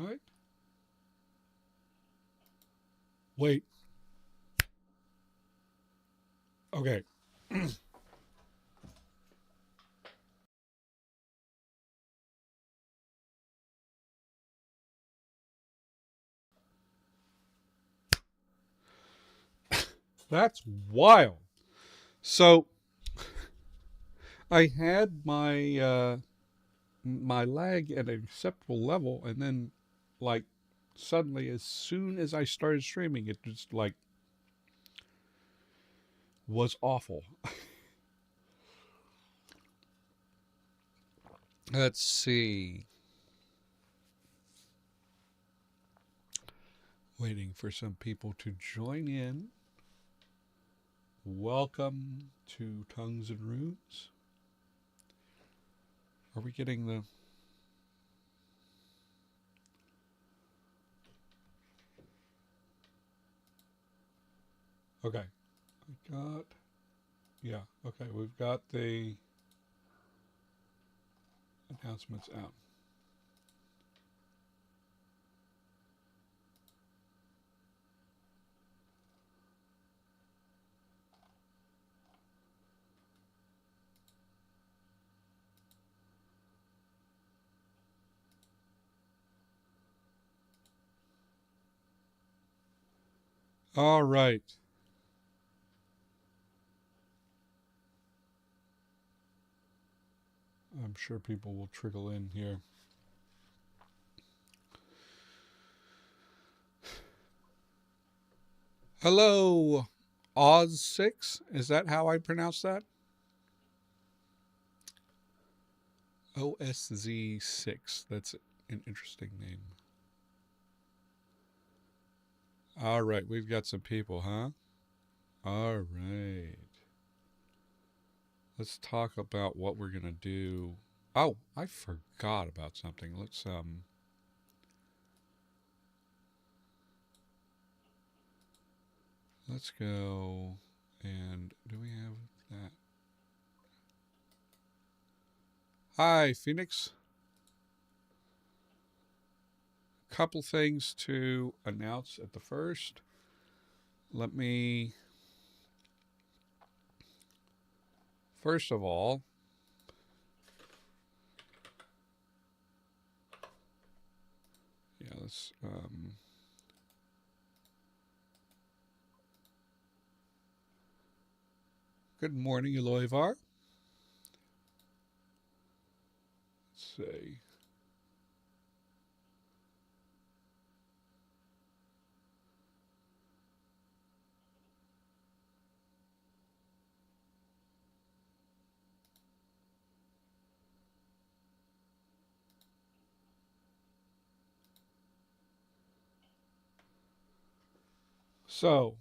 right. Wait. Okay. That's wild. So I had my lag at an acceptable level, and then like suddenly, as soon as I started streaming, it just like was awful. Let's see. Waiting for some people to join in. Welcome to Tongues and Runes. Are we getting the. Okay. I got. Yeah. Okay. We've got the announcements out. All right. I'm sure people will trickle in here. Hello, Oz6. Is that how I pronounce that? OSZ6. That's an interesting name. All right, we've got some people, huh? All right. Let's talk about what we're going to do. Oh, I forgot about something. Let's go and do we have that? Hi, Phoenix. Couple things to announce at the first. Let me first of all, yeah, let's good morning, Eloivar. Let's see. So,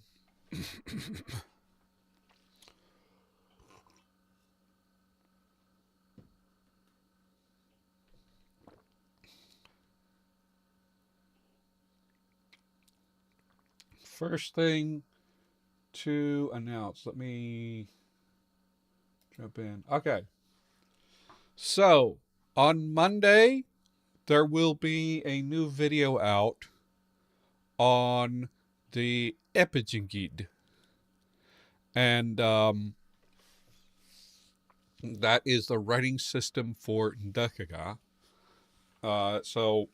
first thing to announce. Let me jump in. Okay. So, on Monday, there will be a new video out on the Epigengid. And that is the writing system for Ndakaga. So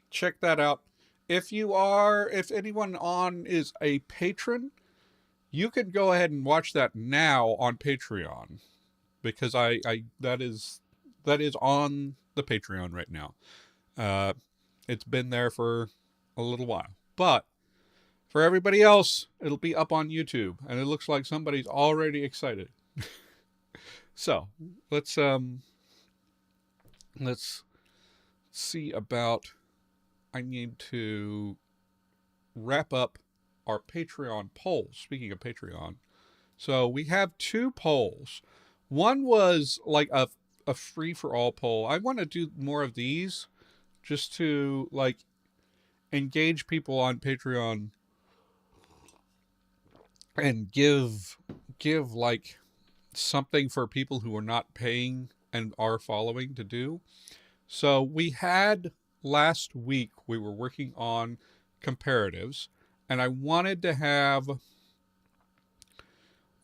check that out. If anyone on is a patron, you can go ahead and watch that now on Patreon because I that is on the Patreon right now. It's been there for a little while, but for everybody else, it'll be up on YouTube, and it looks like somebody's already excited. So let's see about. I need to wrap up our Patreon polls. Speaking of Patreon, so we have two polls. One was like a free for all poll. I want to do more of these just to like engage people on Patreon and give like something for people who are not paying and are following to do. So we had last week we were working on comparatives, and I wanted to have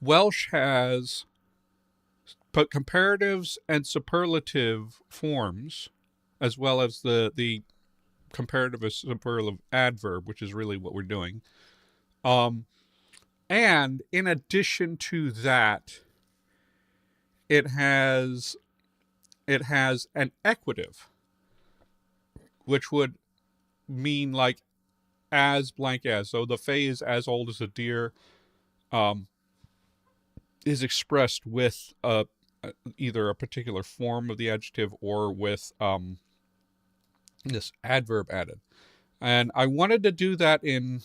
Welsh has put comparatives and superlative forms, as well as the comparative and superlative adverb, which is really what we're doing. And in addition to that, it has an equative, which would mean like as blank as. So the Fae is as old as a deer, is expressed with either a particular form of the adjective or with this adverb added. And I wanted to do that in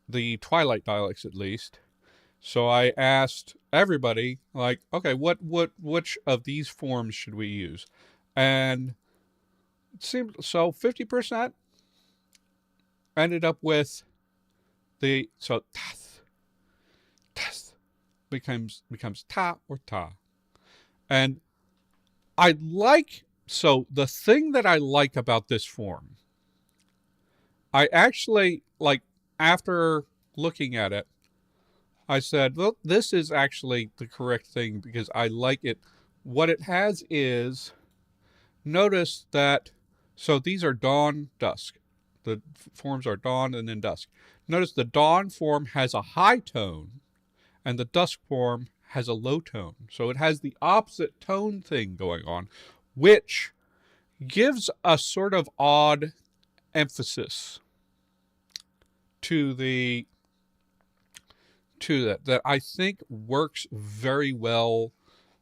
the Twilight dialects at least. So I asked everybody, like, okay, which of these forms should we use? And it seemed so 50% ended up with tath becomes ta or ta. And the thing that I like about this form, I actually, like, after looking at it, I said, well, this is actually the correct thing because I like it. What it has is, notice that, so these are dawn, dusk. The forms are dawn and then dusk. Notice the dawn form has a high tone and the dusk form has a low tone. So it has the opposite tone thing going on, which gives a sort of odd emphasis to that I think works very well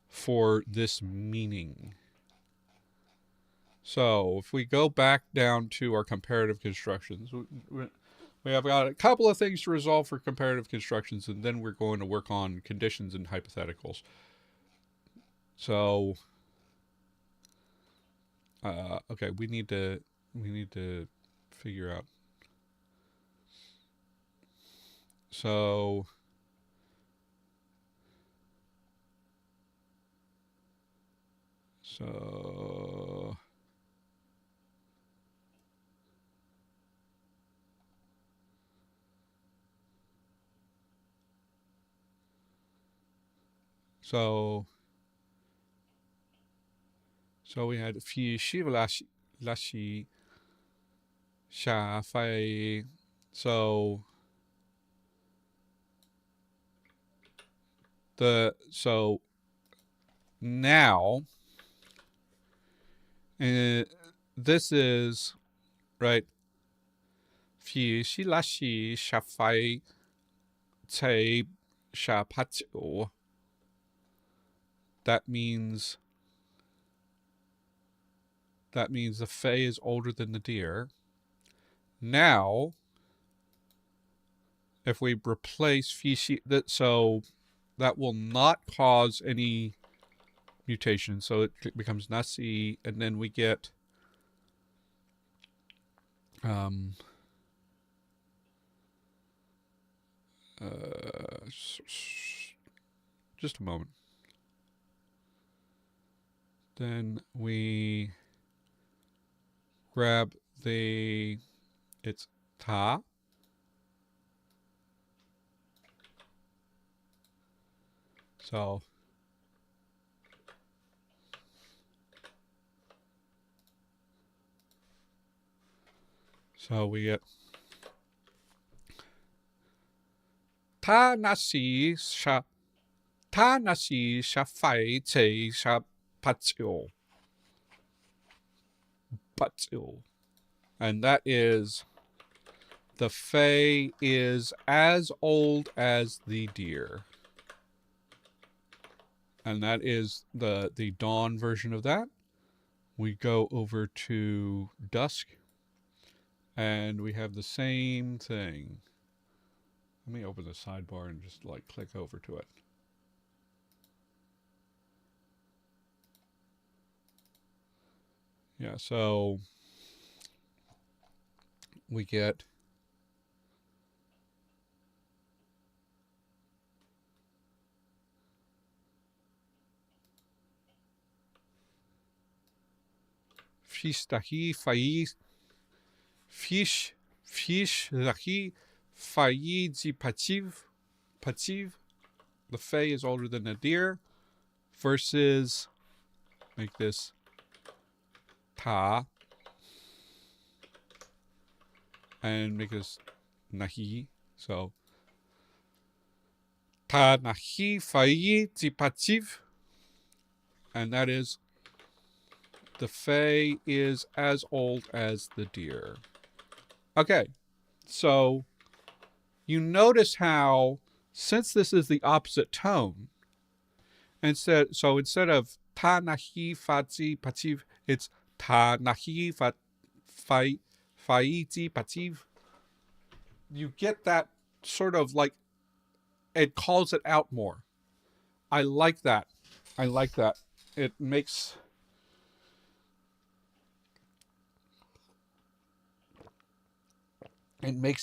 for this meaning. So if we go back down to our comparative constructions, we have got a couple of things to resolve for comparative constructions, and then we're going to work on conditions and hypotheticals. So, okay, we need to figure out. So we had fi shi lashi sha fai. So now this is right. Fi shi lashi sha fai cai sha patio. That means the Fae is older than the deer. Now, if we replace Fishi, so that will not cause any mutation. So it becomes Nasi, and then we get just a moment. Then we grab it's ta. So we get ta nasi sha fai cai sha patio. And that is, the Fae is as old as the deer. And that is the dawn version of that. We go over to dusk, and we have the same thing. Let me open the sidebar and just like click over to it. Yeah, so we get Fistahi Faiz Fish Lahi Faizi Pativ. The Fay is older than Nadir. Versus, make this Ta. And make this Nahi. So Ta Nahi Faizi Pativ. And that is, the Fae is as old as the deer. Okay, so you notice how, since this is the opposite tone, instead of ta nahi fazi pativ, it's ta nahi faiti pativ. You get that sort of like, it calls it out more. I like that. It makes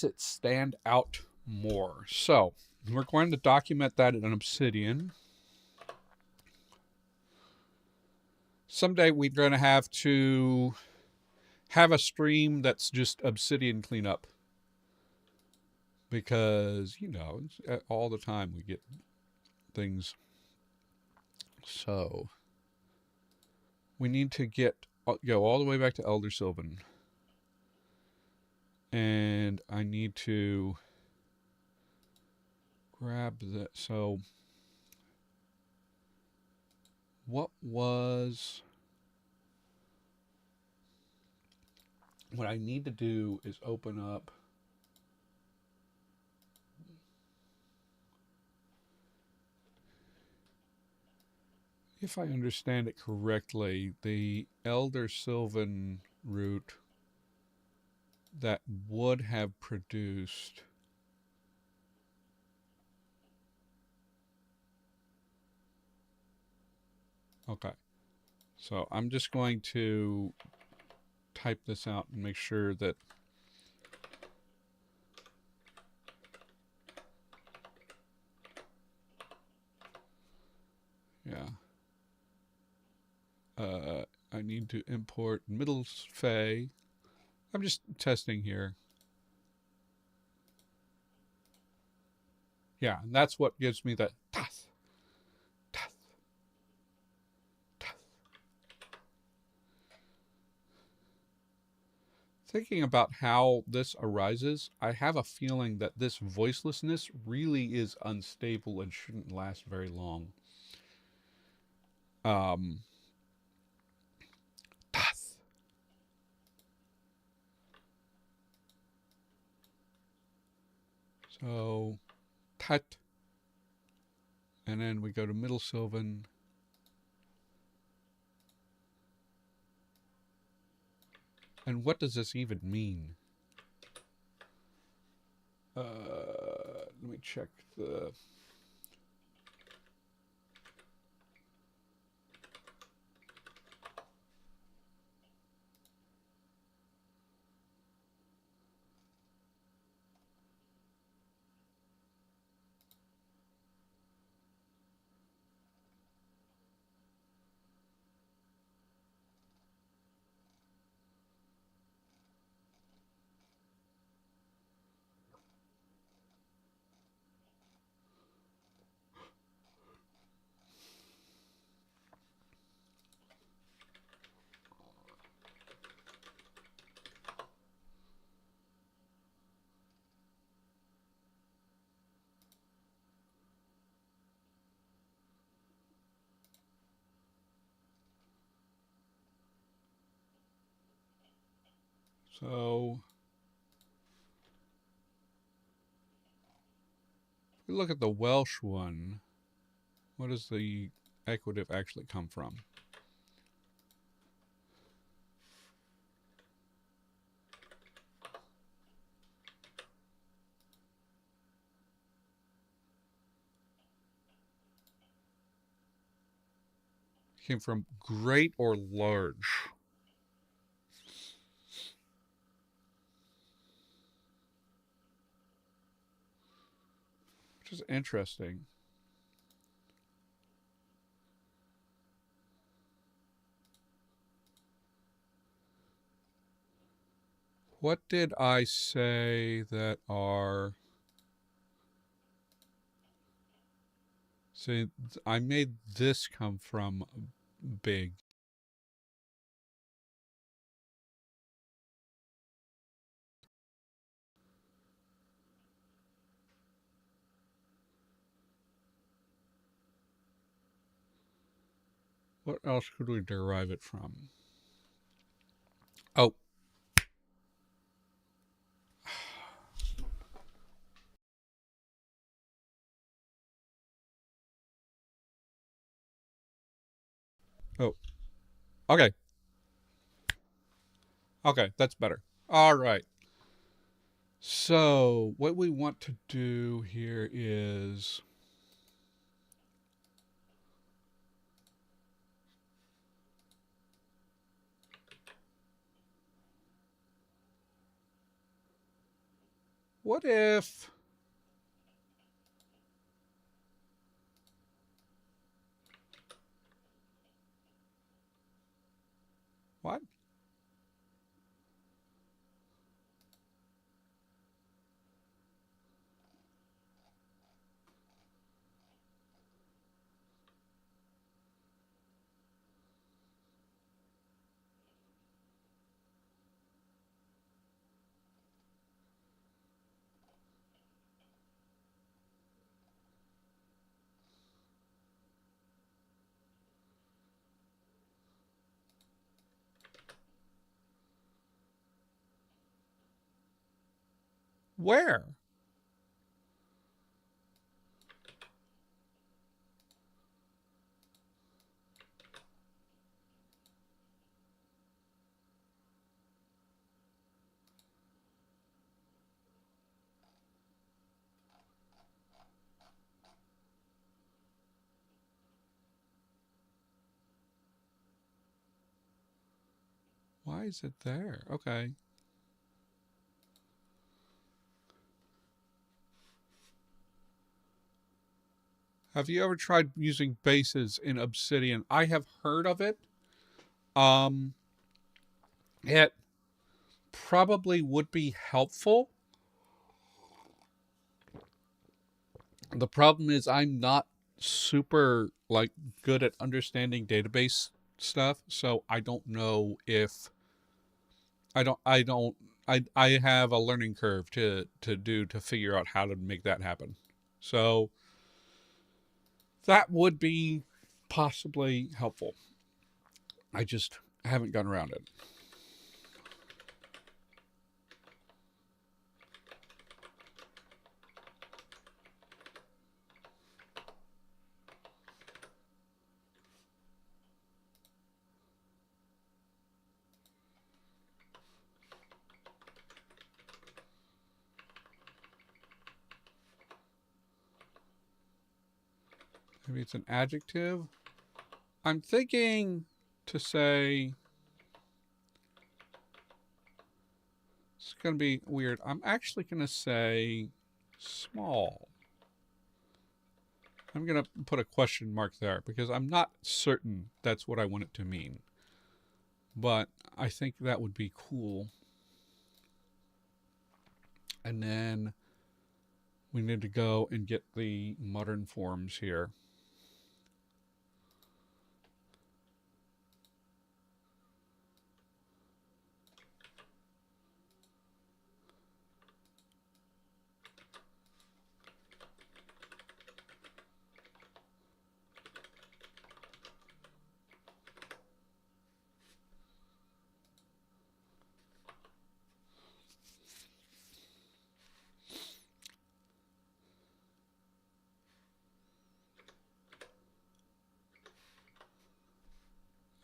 it stand out more. So we're going to document that in Obsidian. Someday we're going to have a stream that's just Obsidian cleanup. Because, all the time we get things. So we need to go all the way back to Elder Sylvan. And I need to grab that. So what I need to do is open up if I understand it correctly, the Elder Sylvan route that would have produced okay. So I'm just going to type this out and make sure that I need to import middle Fay. I'm just testing here. Yeah, and that's what gives me the tath. Thinking about how this arises, I have a feeling that this voicelessness really is unstable and shouldn't last very long. So, tat. And then we go to Middle Sylvan. And what does this even mean? Let me check the... So, if we look at the Welsh one, what does the equative actually come from? It came from great or large. Which is interesting. What did I say that are... See, I made this come from big. What else could we derive it from? Oh. Oh. Okay. Okay, that's better. All right. So, what we want to do here is... What if... What? Where? Why is it there? Okay. Have you ever tried using bases in Obsidian? I have heard of it. It probably would be helpful. The problem is I'm not super like good at understanding database stuff, so I don't know if I have a learning curve to figure out how to make that happen. So that would be possibly helpful. I just haven't gotten around it. Maybe it's an adjective. I'm thinking to say... It's going to be weird. I'm actually going to say small. I'm going to put a question mark there because I'm not certain that's what I want it to mean. But I think that would be cool. And then we need to go and get the modern forms here.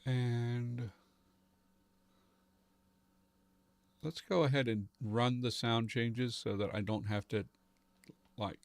And let's go ahead and run the sound changes so that I don't have to like...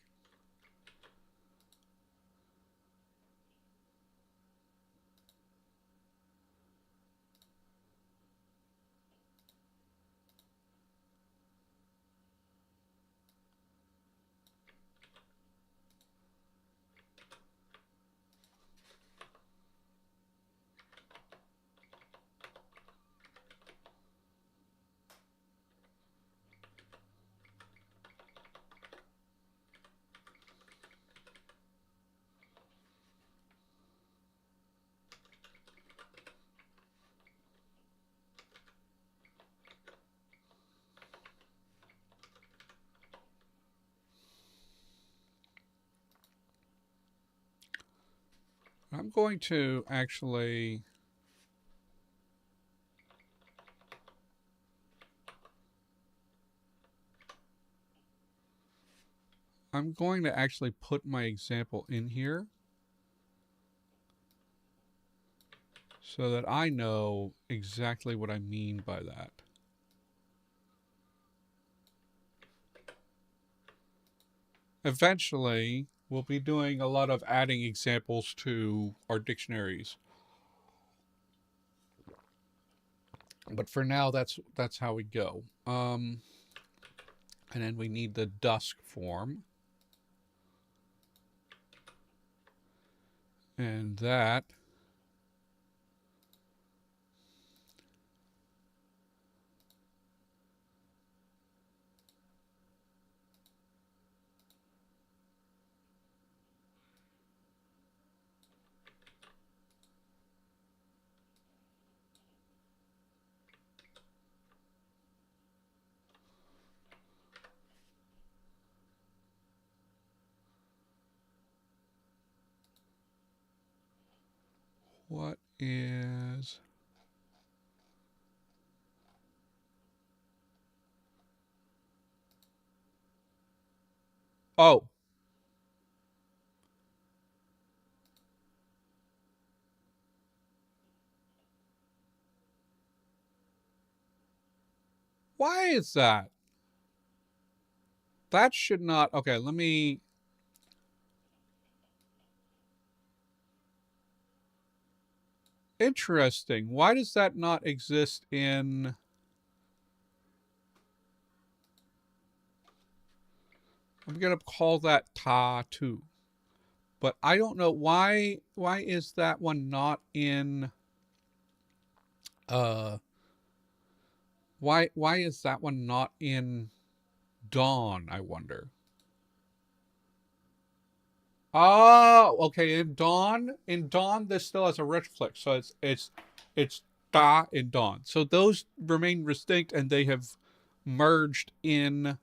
I'm going to actually... I'm going to actually put my example in here so that I know exactly what I mean by that. Eventually, we'll be doing a lot of adding examples to our dictionaries. But for now, that's how we go. And then we need the dusk form. And that what is... Oh. Why is that? That should not... Okay, let me... Interesting. Why does that not exist in... I'm going to call that ta too. But I don't know why is that one not in... Why is that one not in dawn, I wonder? Oh, okay. In dawn, this still has a retroflex, so it's da in dawn. So those remain distinct, and they have merged in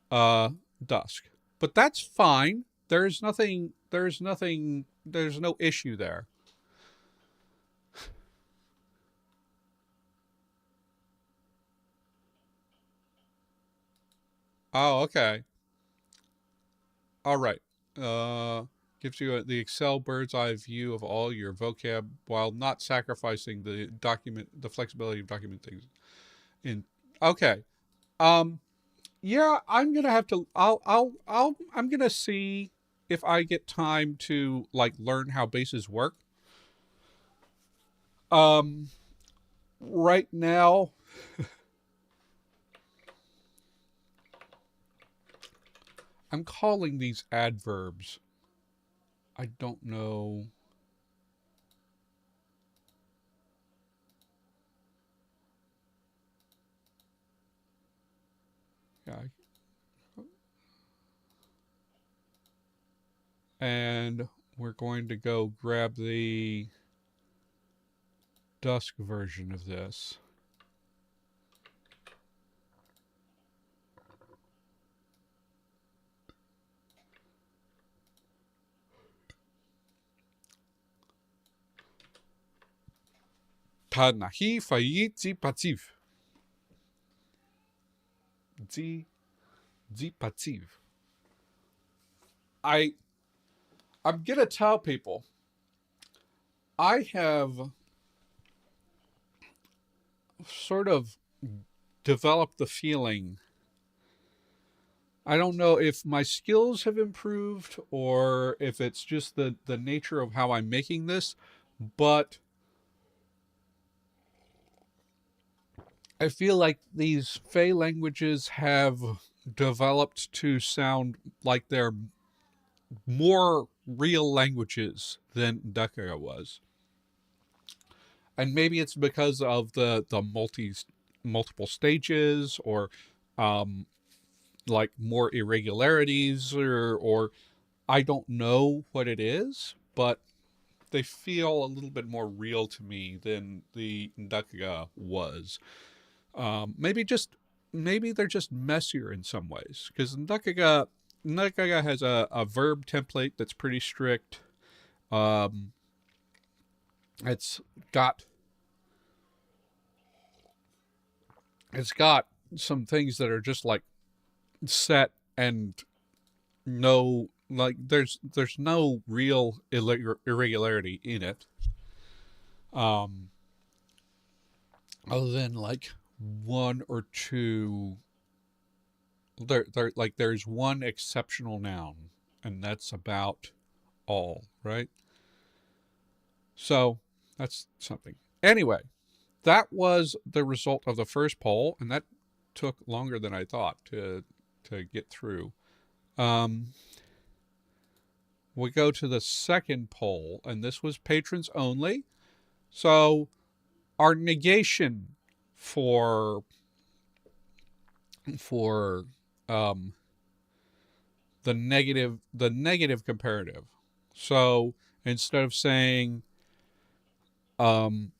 dusk. But that's fine. There's nothing. There's nothing. There's no issue there. Oh, okay. All right. Gives you the Excel bird's eye view of all your vocab while not sacrificing the flexibility of document things. Okay. Um, yeah, I'm gonna have to. I'm gonna see if I get time to like learn how bases work. Um, right now, I'm calling these adverbs. I don't know. Yeah. And we're going to go grab the dusk version of this. Tanahi fayit pativ. Pativ. I'm gonna tell people I have sort of developed the feeling. I don't know if my skills have improved or if it's just the nature of how I'm making this, but I feel like these Fey languages have developed to sound like they're more real languages than Dakara was. And maybe it's because of the multiple stages or like more irregularities or I don't know what it is, but they feel a little bit more real to me than the Ndaka was. Maybe they're just messier in some ways because Ndaka has a verb template that's pretty strict. it's got it's got some things that are just like set and no like there's no real irregularity in it, um other than like one or two. There's one exceptional noun, and that's about all, right? So that's something. Anyway, that was the result of the first poll, and that took longer than I thought to get through. We go to the second poll, and this was patrons only. So our negation for for um, the negative comparative. So instead of saying um,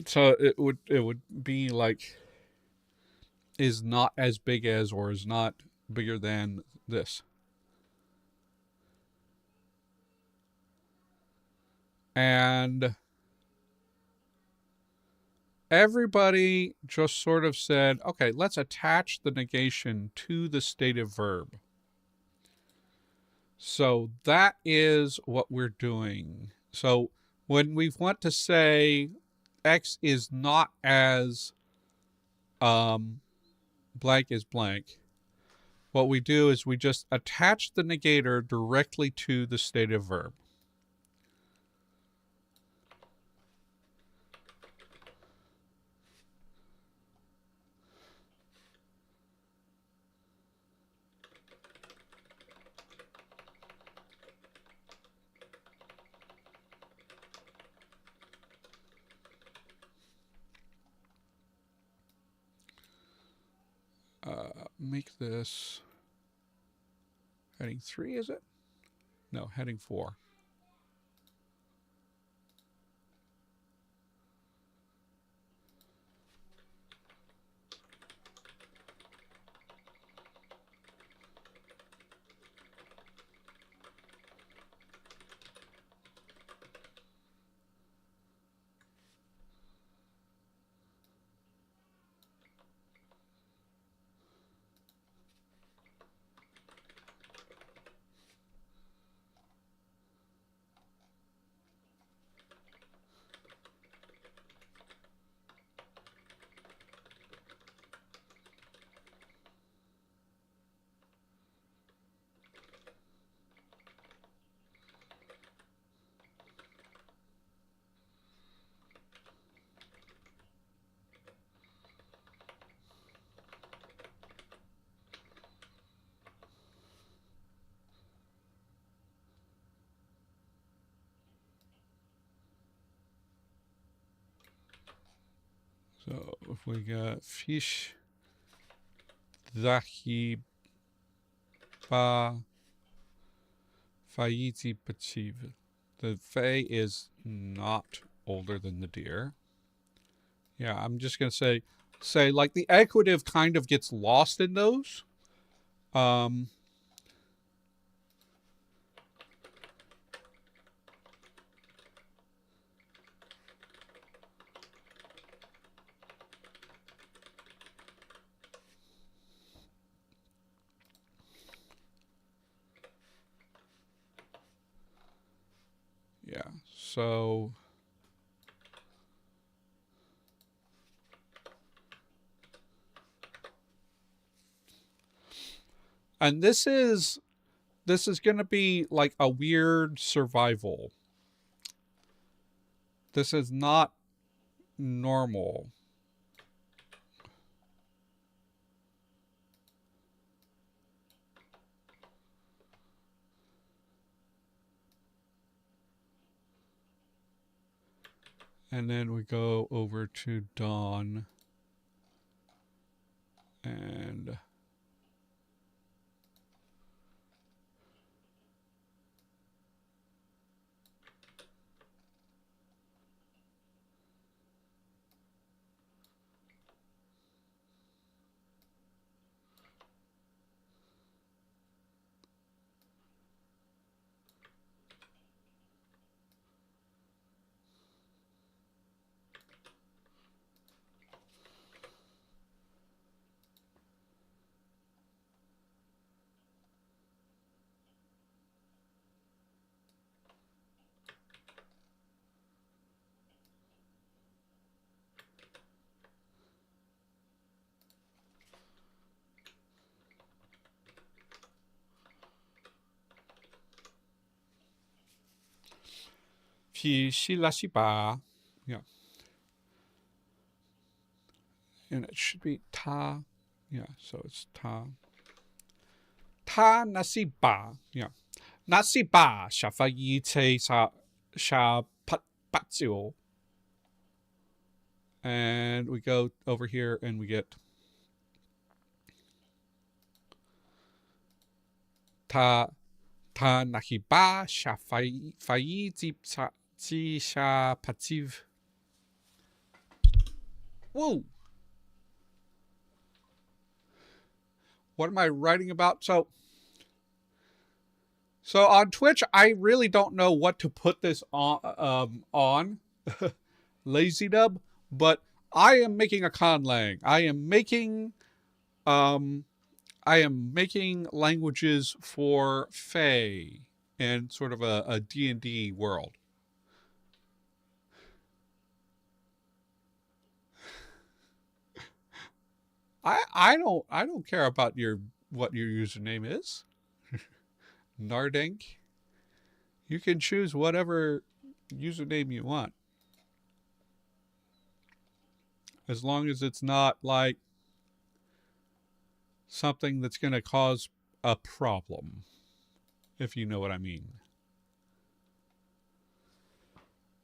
so it would be like is not as big as or is not bigger than this. And everybody just sort of said, okay, let's attach the negation to the stative verb. So that is what we're doing. So when we want to say X is not as blank as blank, what we do is we just attach the negator directly to the stative verb. Make this heading 3, is it? No, heading 4. So if we got fish zahi ba faiti pachiv, the fay is not older than the deer. Yeah, I'm just gonna say like the equative kind of gets lost in those. Um, yeah, so and this is gonna be like a weird survival. This is not normal. And then we go over to Dawn and Pishilashiba. Yeah. And it should be ta. Yeah, so it's ta. Ta nasiba. Yeah. Nasiba shafayite sha patio. And we go over here and we get ta nahiba shafayiti sha pativ. Whoa. What am I writing about? So on Twitch, I really don't know what to put this on Lazy Dub, but I am making a conlang. I am making languages for Fae and sort of a D&D world. I don't care about what your username is. Nardank. You can choose whatever username you want. As long as it's not like something that's going to cause a problem, if you know what I mean.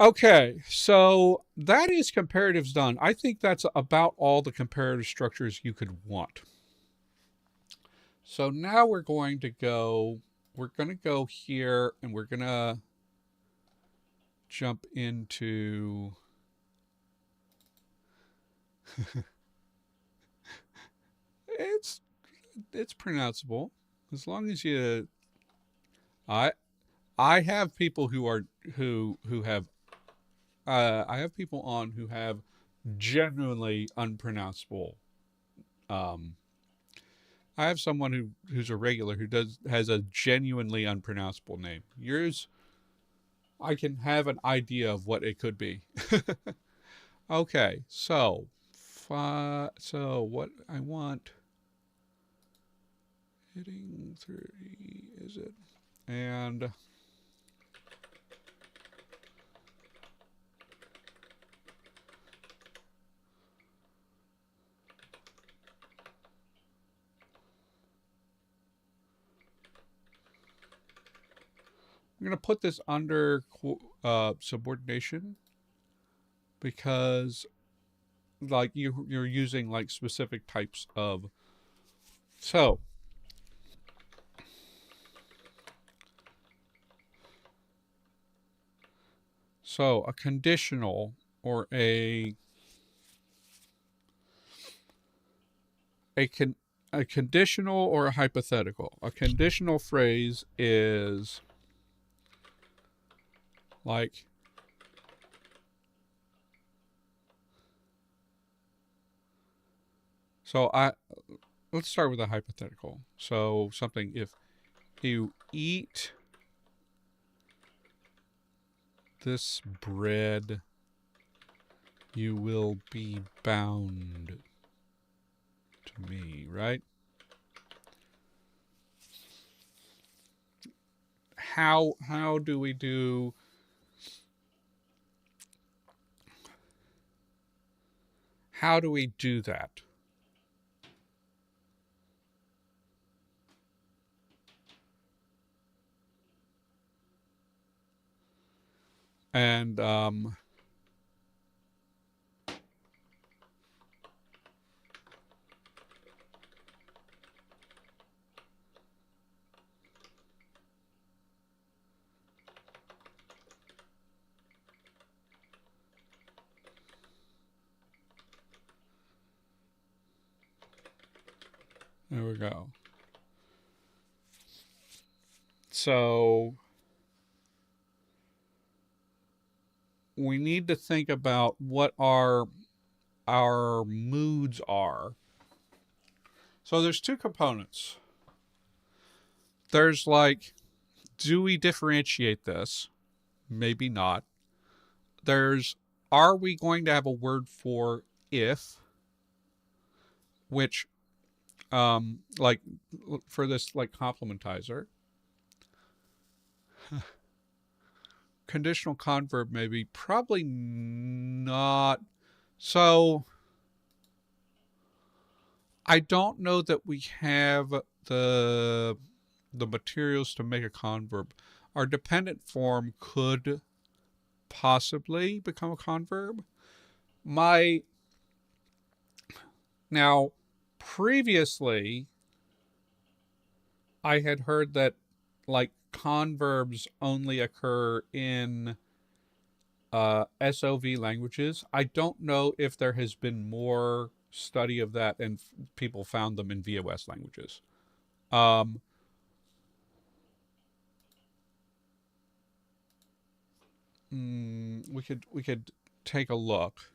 Okay, so that is comparatives done. I think that's about all the comparative structures you could want. So now we're going to go here and we're going to jump into it's pronounceable as long as you I have people who have I have people on who have genuinely unpronounceable. I have someone who's a regular who has a genuinely unpronounceable name. Yours, I can have an idea of what it could be. Okay, so what I want, hitting 30, is it? And I'm going to put this under subordination because like you're using like specific types of so a conditional or a conditional or a hypothetical. A conditional phrase is like let's start with a hypothetical. So something, if you eat this bread, you will be bound to me, right? How do we do that? And there we go. So we need to think about what our moods are. So there's two components. There's like, do we differentiate this? Maybe not. There's, are we going to have a word for if, which like for this like complementizer. conditional converb maybe, probably not. So I don't know that we have the materials to make a converb. Our dependent form could possibly become a converb. Now, previously, I had heard that like converbs only occur in SOV languages. I don't know if there has been more study of that and people found them in VOS languages. We could take a look.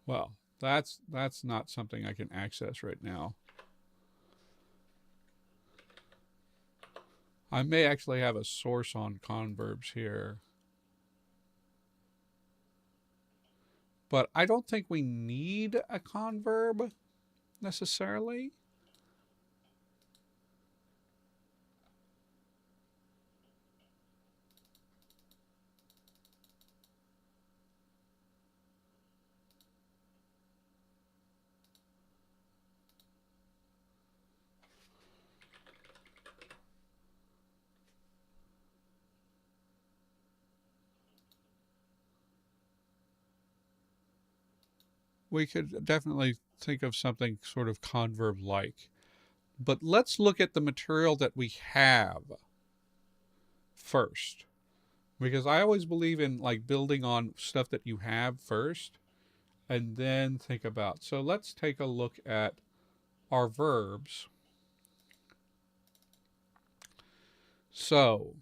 Well, that's not something I can access right now. I may actually have a source on converbs here. But I don't think we need a converb necessarily. We could definitely think of something sort of converb-like. But let's look at the material that we have first. Because I always believe in like building on stuff that you have first and then think about. So let's take a look at our verbs. So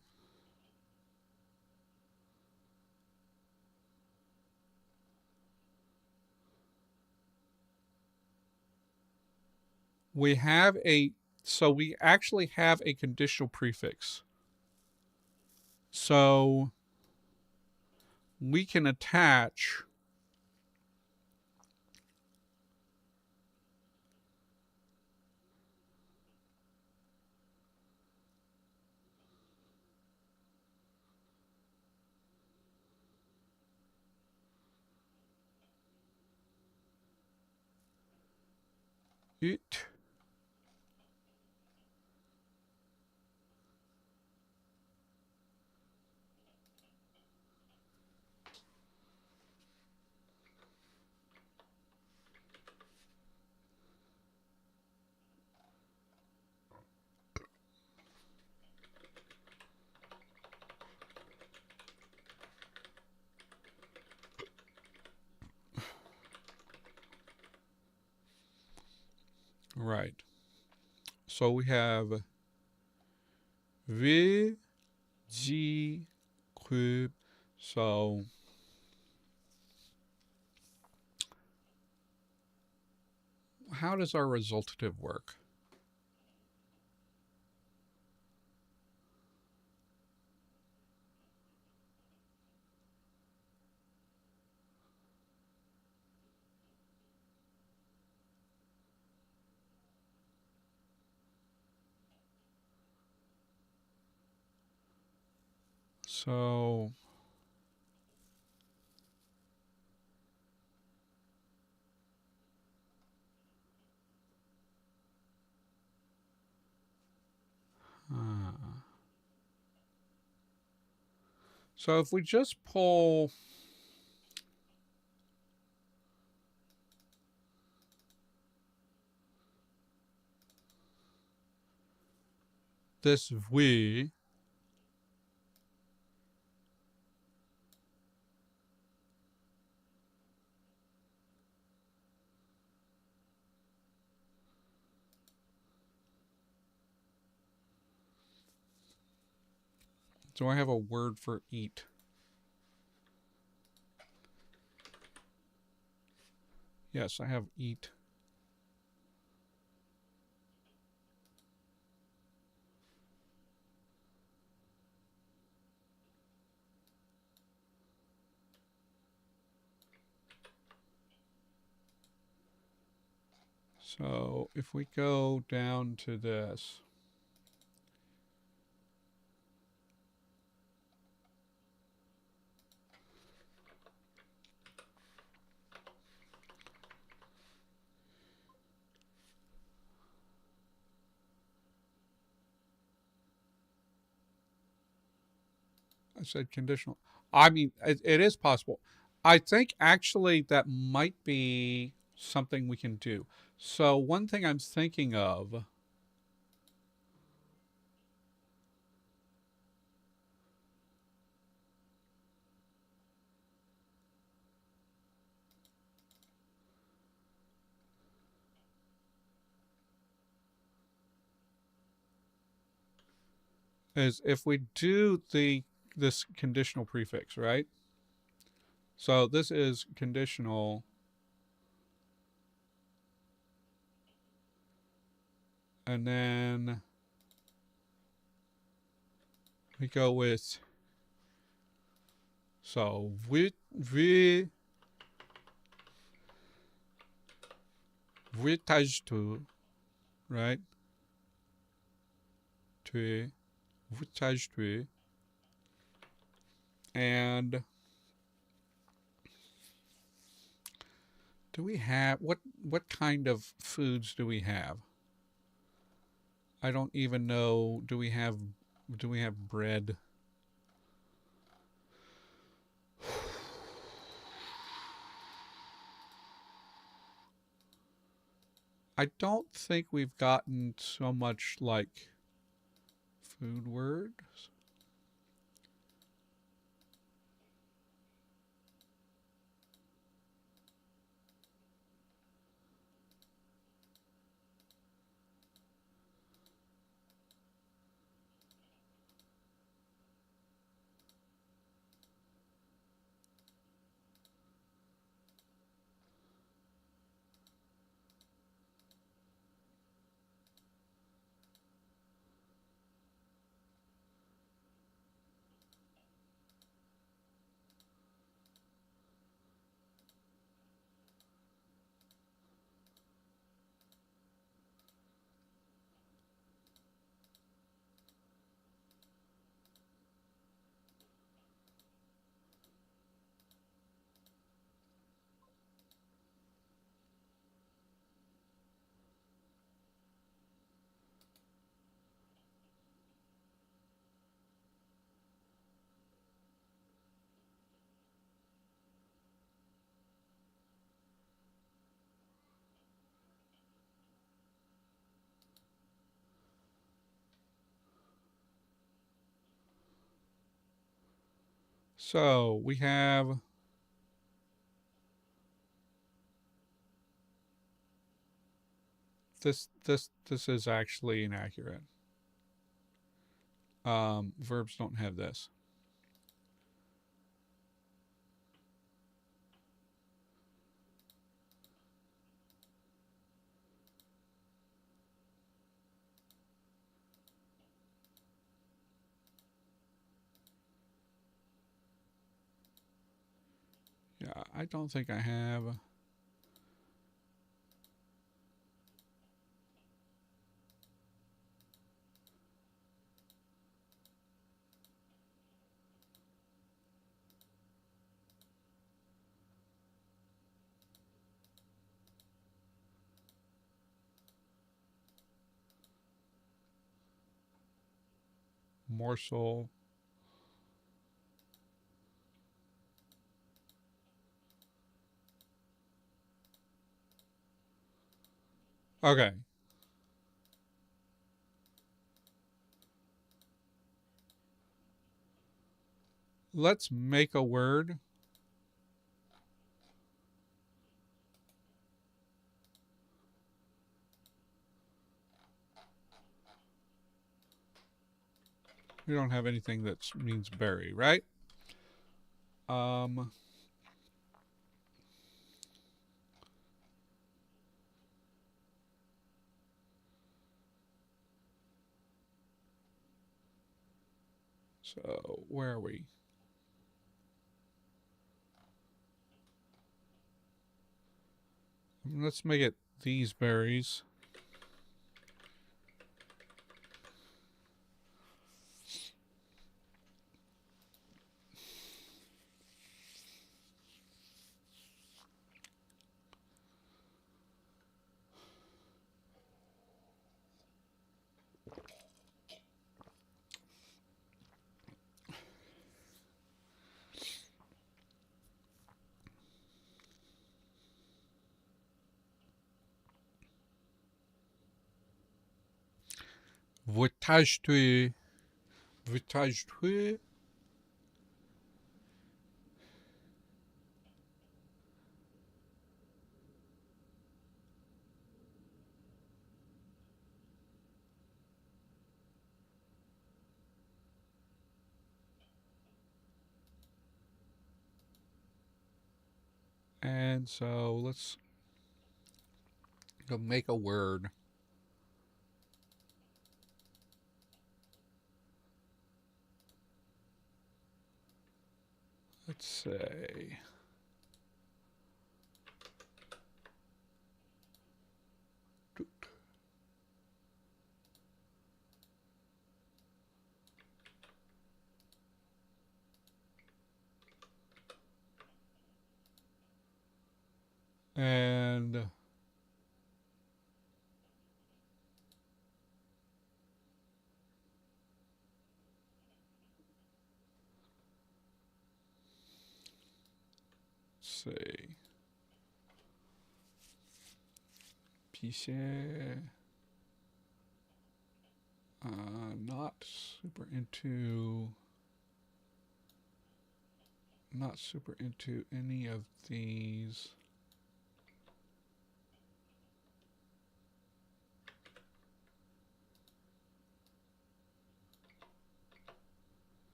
we actually have a conditional prefix. So we can attach it. Right. So we have V, G, Q. So how does our resultative work? So so if we just pull this V, Do I have a word for eat? Yes, I have eat. So if we go down to this, I said conditional. I mean, it is possible. I think actually that might be something we can do. So one thing I'm thinking of is if we do this conditional prefix, right? So this is conditional, and then we go with so we to, right? To to, and do we have what kind of foods do we have? I don't even know. Do we have bread? I don't think we've gotten so much like food words. So we have this is actually inaccurate. Verbs don't have this. Yeah, I don't think I have. Morsel. Okay. Let's make a word. We don't have anything that means berry, right? So where are we? Let's make it these berries. Vytažtuji. Vytažtuji. And so let's go make a word. Let's say and say pisze. Not super into any of these.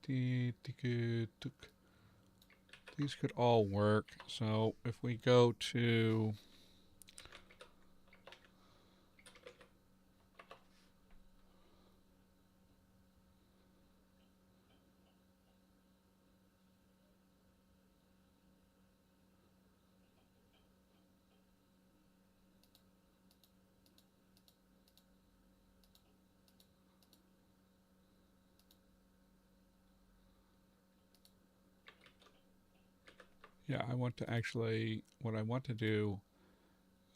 These could all work. So if we go to yeah, I want to actually, what I want to do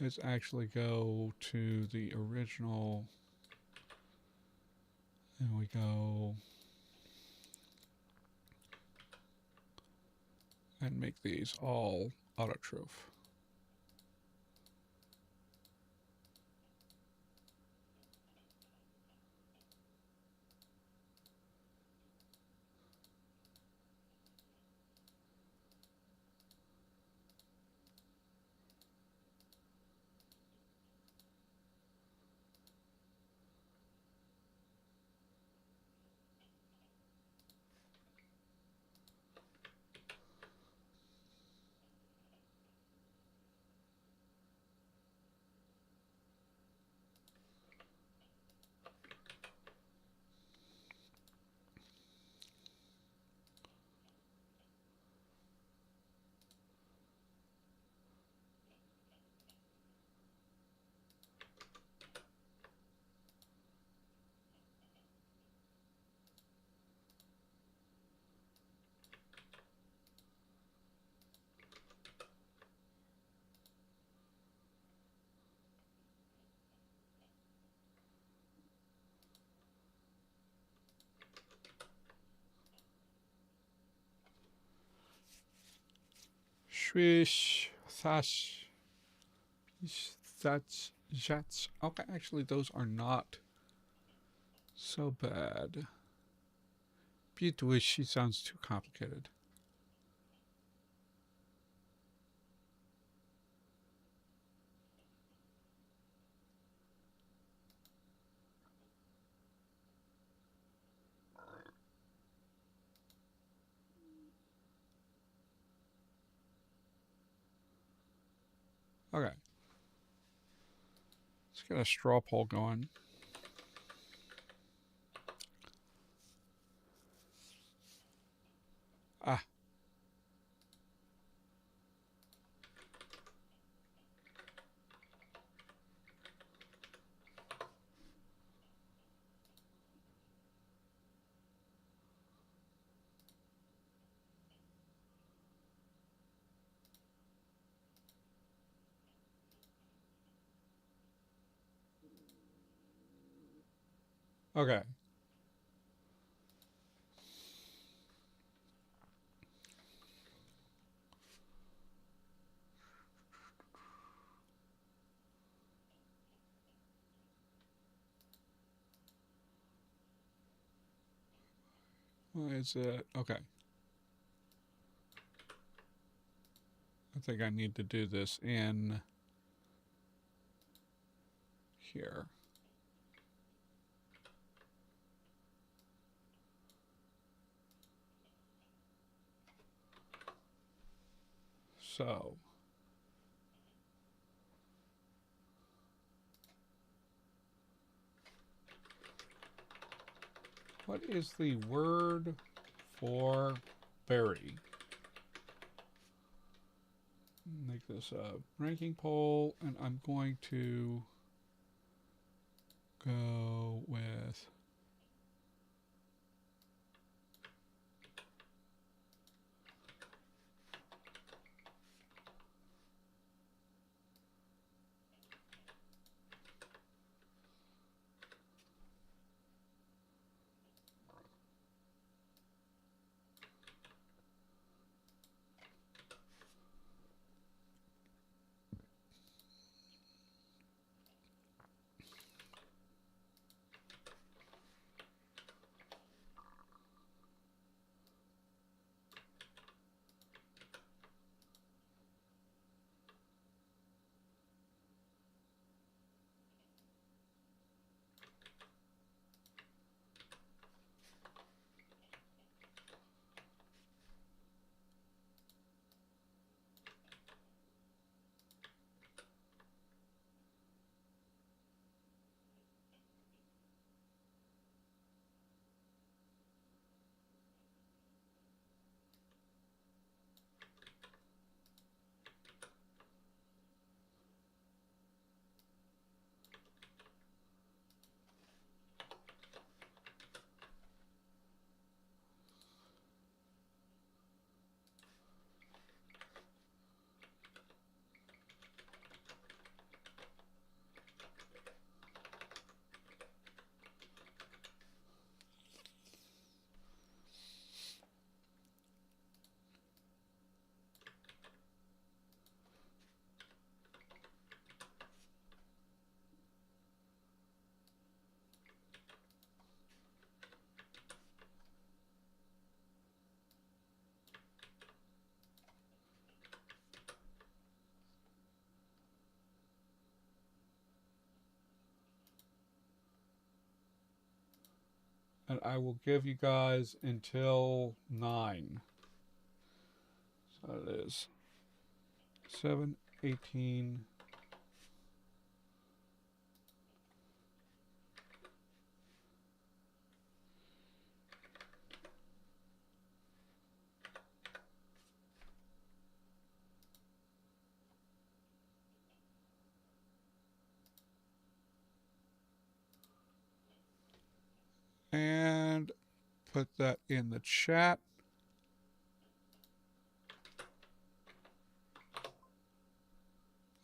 is actually go to the original, and we go and make these all autotroph. Swish, thash, that's jats. Okay, actually, those are not so bad. She sounds too complicated. Okay. Let's get a straw poll going. Ah. Okay. What is it? Okay. I think I need to do this in here. So, what is the word for berry? Make this a ranking poll, and I'm going to go with and I will give you guys until 9. So it is 7:18. And put that in the chat.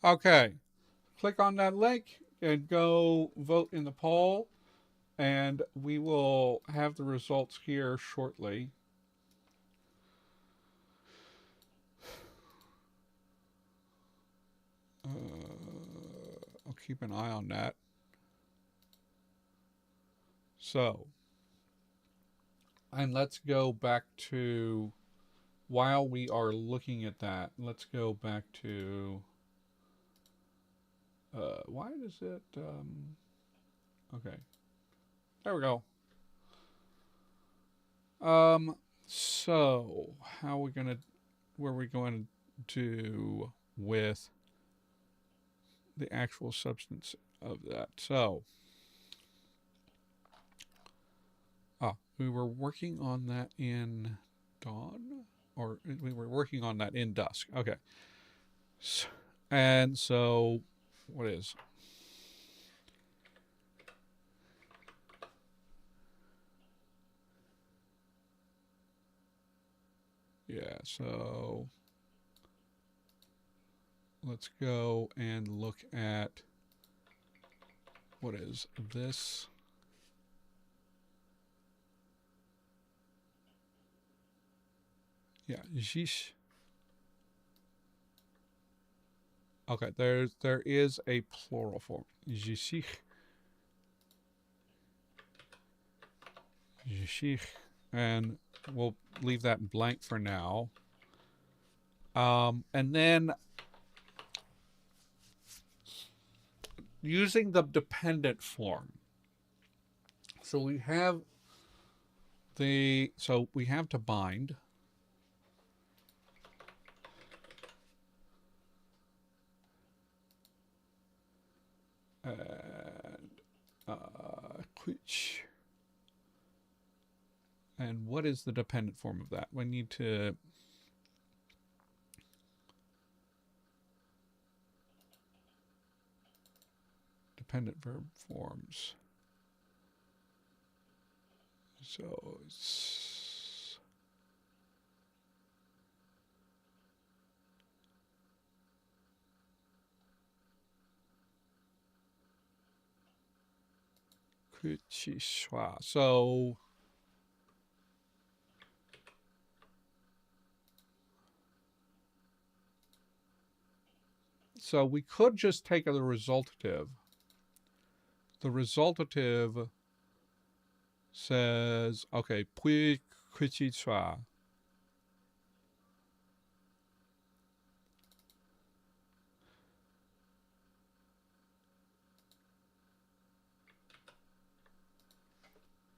Okay. Click on that link and go vote in the poll, and we will have the results here shortly. I'll keep an eye on that. So, and let's go back to, while we are looking at that, let's go back to, why does it, okay, there we go. So, how are we going to, what are we going to do with the actual substance of that. So, we were working on that in dawn, or we were working on that in dusk. Okay. And so, what is? Yeah, so let's go and look at what is this. Yeah, jish. Okay, there is a plural form. Jishich. Jishich. And we'll leave that blank for now. And then using the dependent form. So we have to bind. And what is the dependent form of that? We need to dependent verb forms. So it's so we could just take the resultative. The resultative says, okay, puis kuchichwa.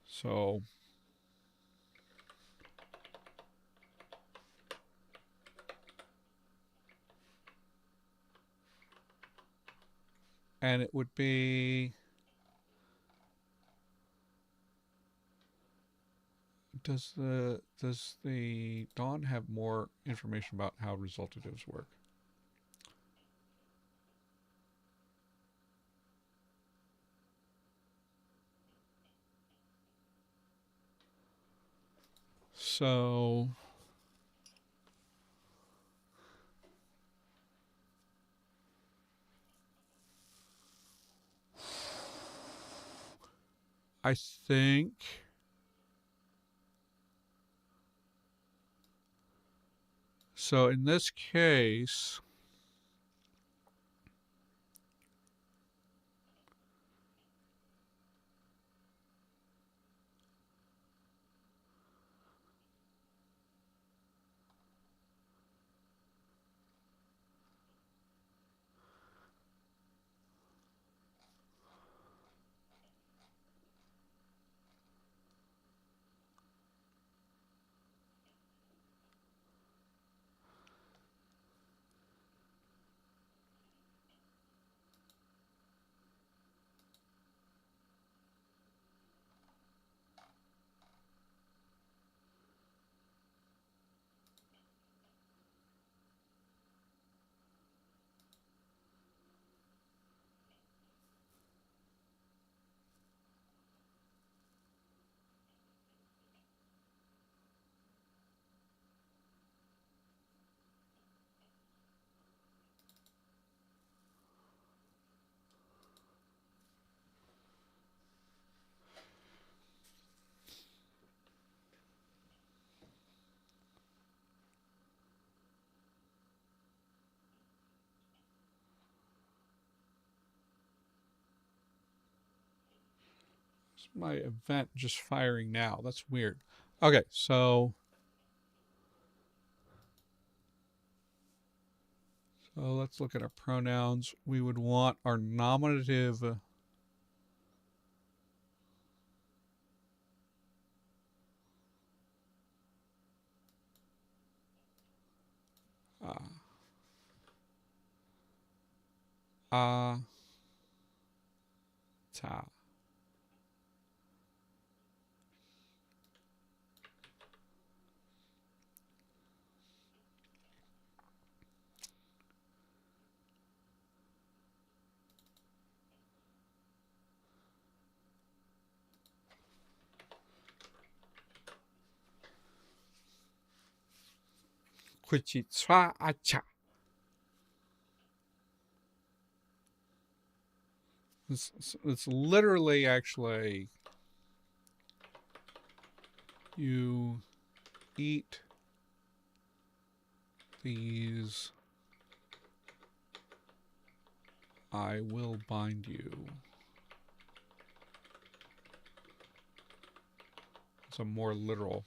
So and it would be, does the Dawn have more information about how resultatives work? So I think so in this case, is my event just firing now? That's weird. Okay, so let's look at our pronouns. We would want our nominative A ta. Kuchitswa acha. It's literally actually you eat these, I will bind you. It's a more literal.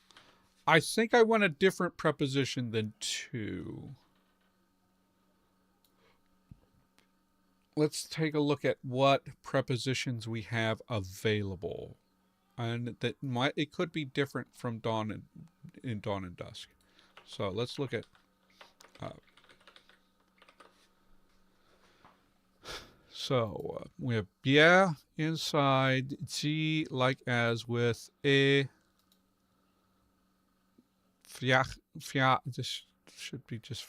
I think I want a different preposition than to. Let's take a look at what prepositions we have available. And that might, it could be different from dawn and in dawn and dusk. So let's look at we have bien inside, ji like as with a fiach, this should be just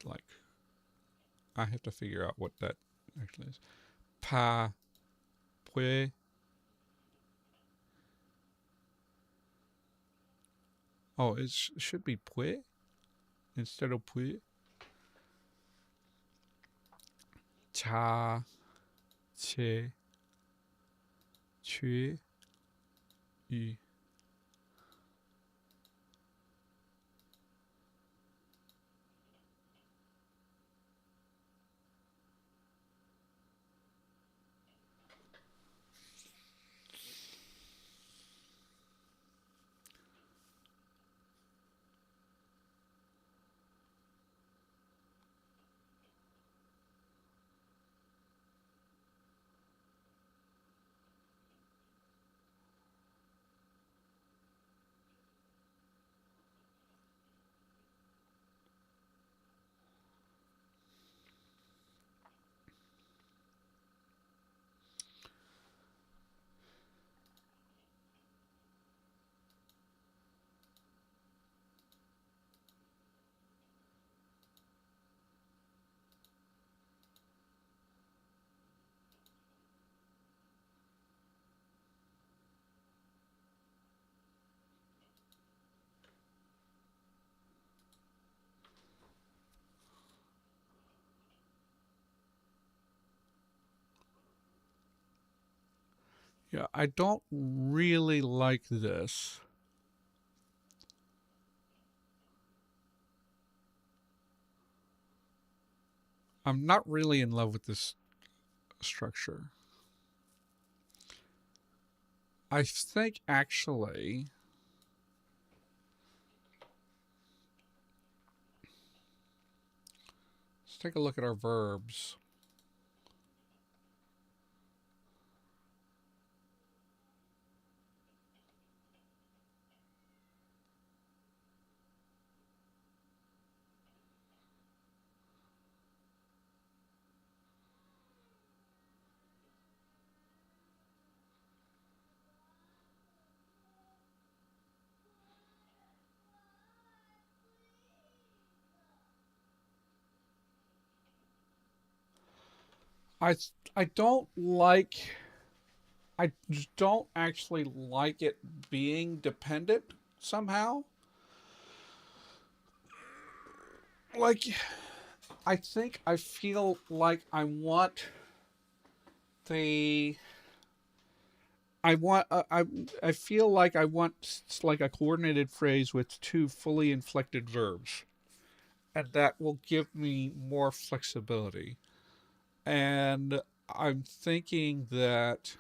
like, I have to figure out what that actually is. Pa, pue. Oh, it should be pue instead of pue. Cha, che, chue, yu. Yeah, I don't really like this. I'm not really in love with this structure. I think actually let's take a look at our verbs. I I don't like I don't actually like it being dependent somehow. Like I think I feel like the I feel like I want like a coordinated phrase with two fully inflected verbs, and that will give me more flexibility. And I'm thinking that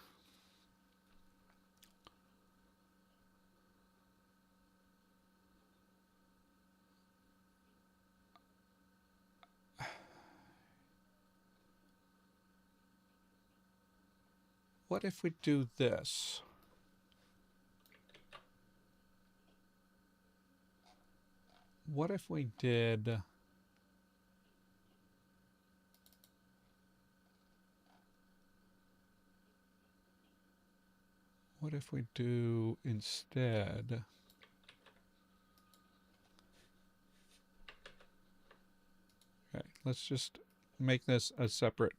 what if we do this? What if we did what if we do instead? Okay, let's just make this a separate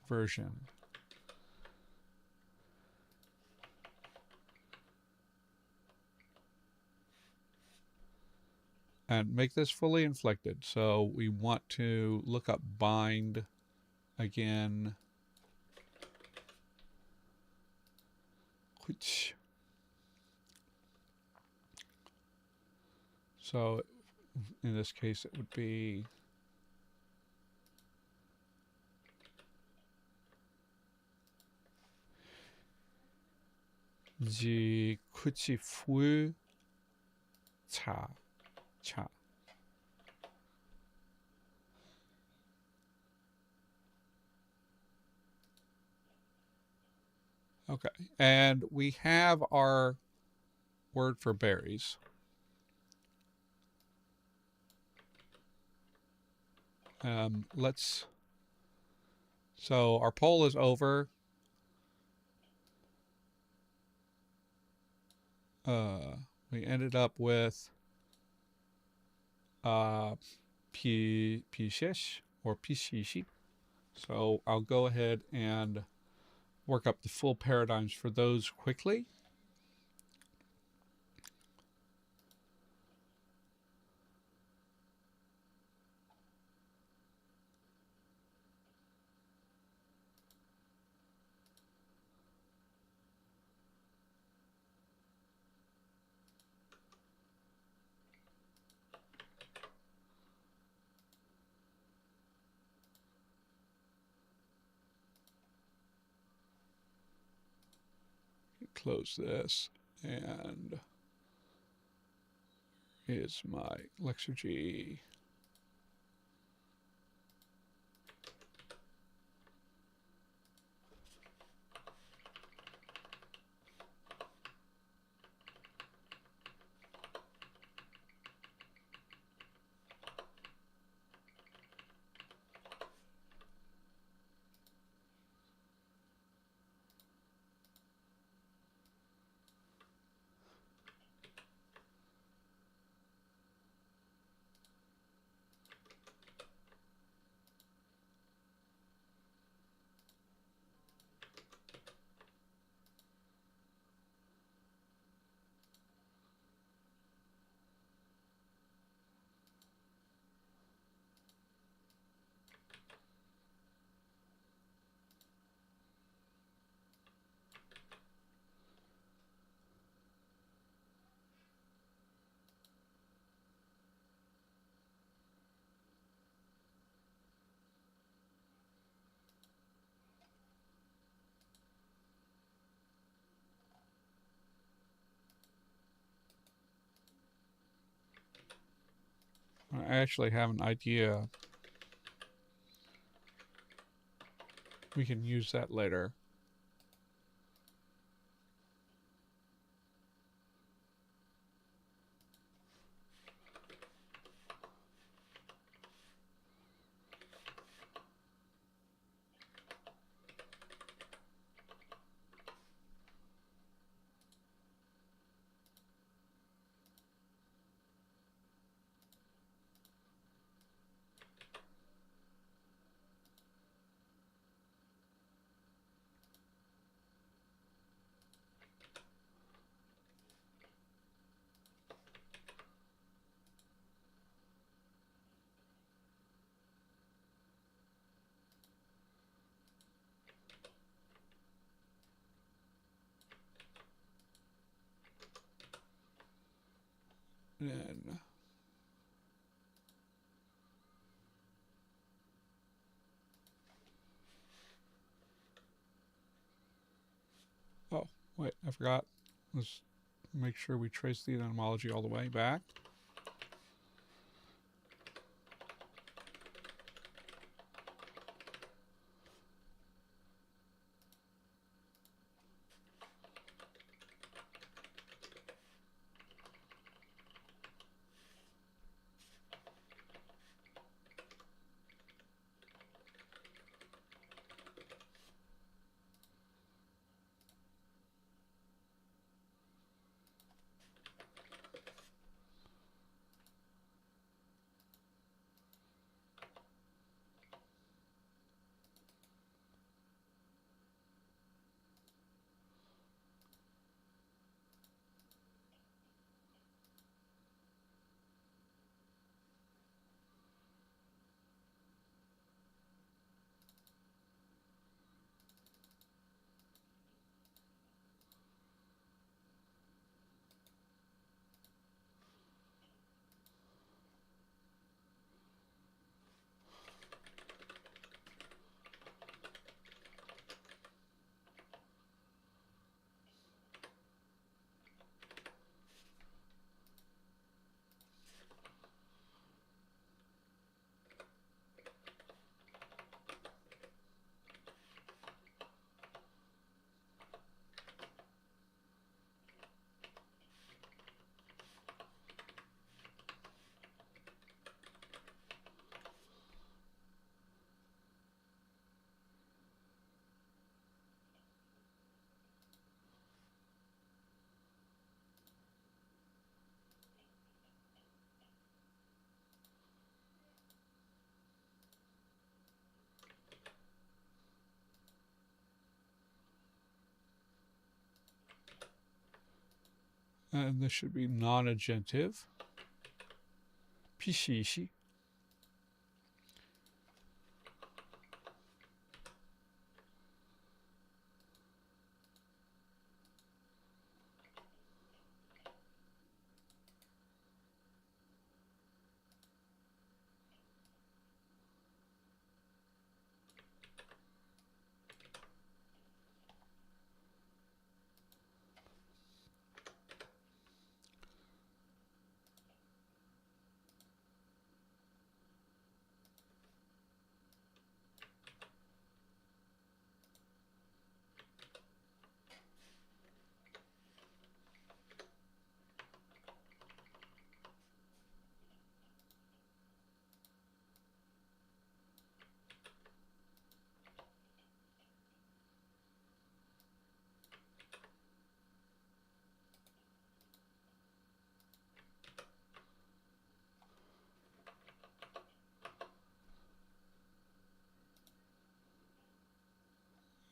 version. And make this fully inflected. So we want to look up bind again. So in this case, it would be 지 쿠치 풀 차. Okay, and we have our word for berries. So our poll is over. We ended up with P6 or P6. So I'll go ahead and work up the full paradigms for those quickly. Close this, and here's my Lexergy. I actually have an idea. We can use that later. Then oh, wait, I forgot. Let's make sure we trace the etymology all the way back. And this should be non-agentive. Pishishi.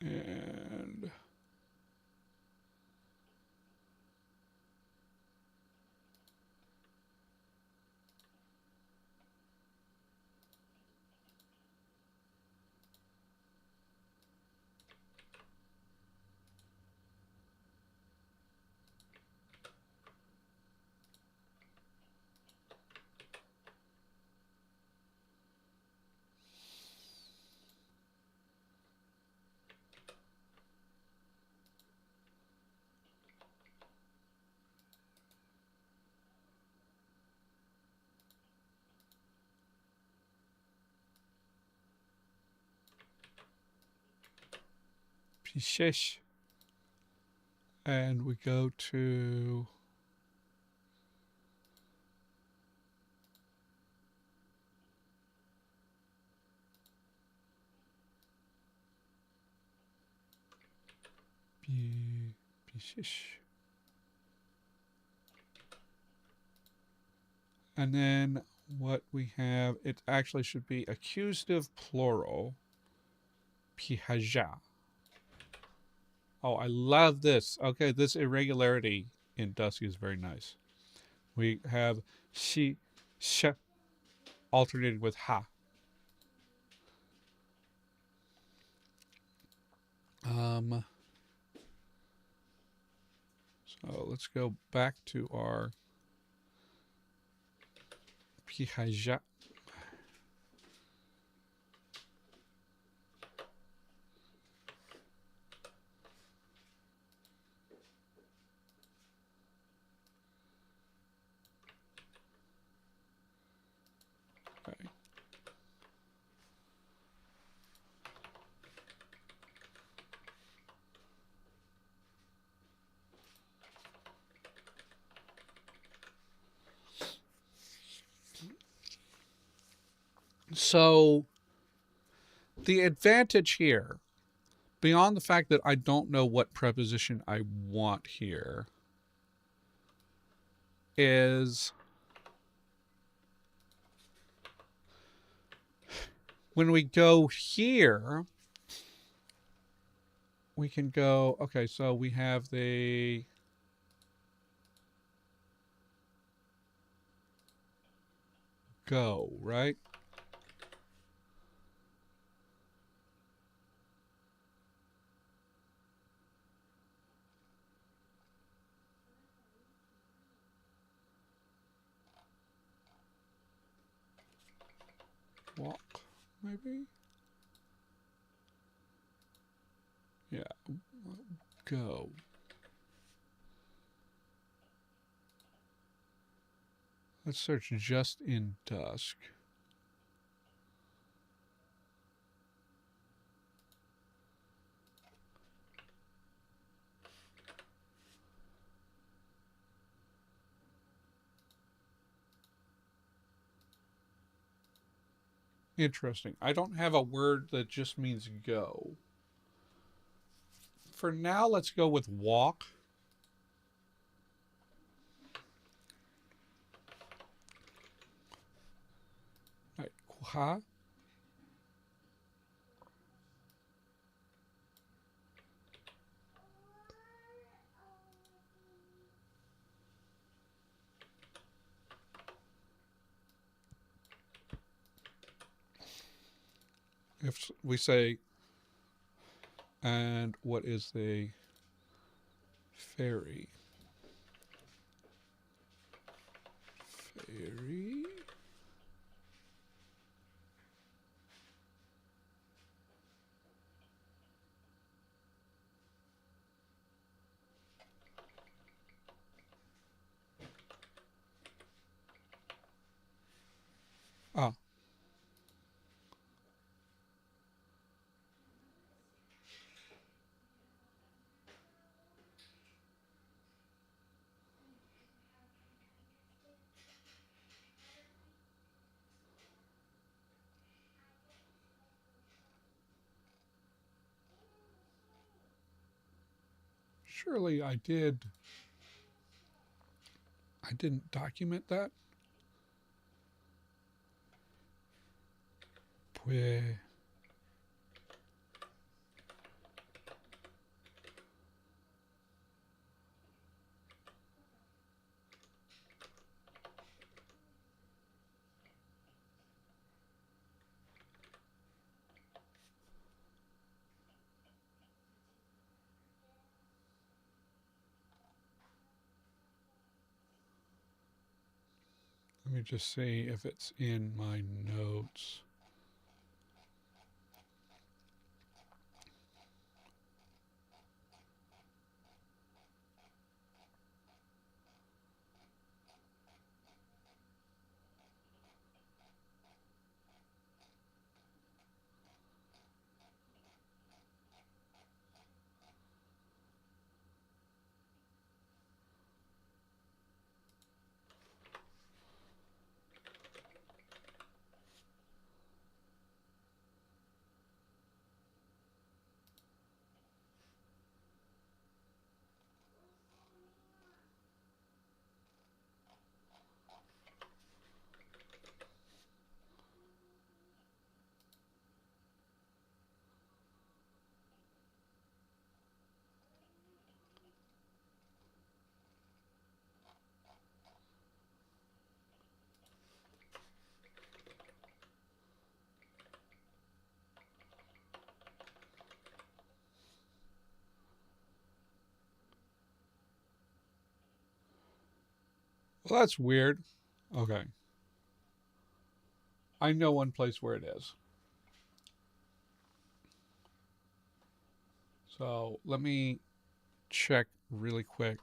And pishish. And we go to pishish. And then what we have, it actually should be accusative plural. Pihaja. Oh, I love this. Okay, this irregularity in Dusky is very nice. We have she, sh, alternated with ha. So let's go back to our pihaja. Okay. So the advantage here, beyond the fact that I don't know what preposition I want here, is when we go here, we can go, okay, so we have the go, right? Walk, maybe? Yeah, go. Let's search just in dusk. Interesting. I don't have a word that just means go. For now, let's go with walk. Right. Kuha. if we say, and what is the fairy? Fairy. Ah, surely I did. I didn't document that. Pues, let me just see if it's in my notes. Well, that's weird. Okay. I know one place where it is. So let me check really quick.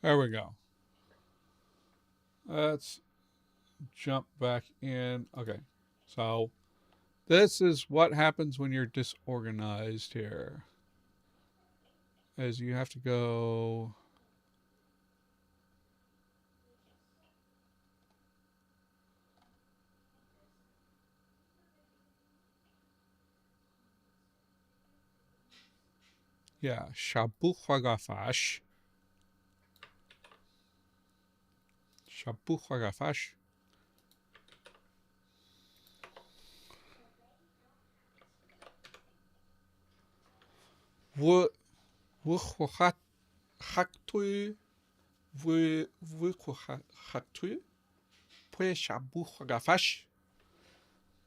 There we go. Let's jump back in. Okay. So this is what happens when you're disorganized here. Is you have to go. Yeah, shabuhagafash. Shabuhagafash. Wuhuhat haktui. Wuhuhaktui. Pues shabuhagafash.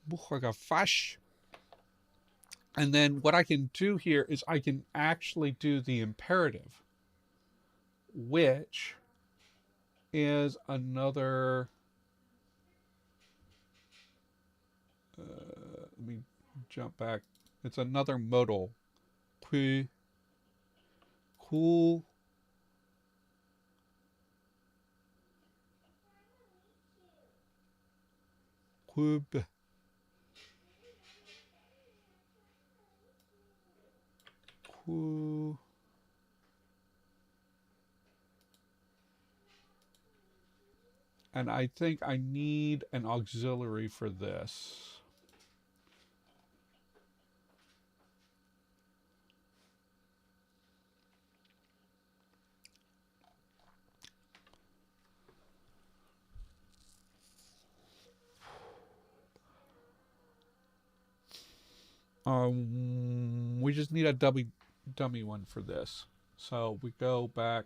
Buhagafash. And then what I can do here is I can actually do the imperative, which is another. Let me jump back. It's another modal. Puis, cool. Kub. Ku. And I think I need an auxiliary for this. We just need a dummy one for this. So we go back.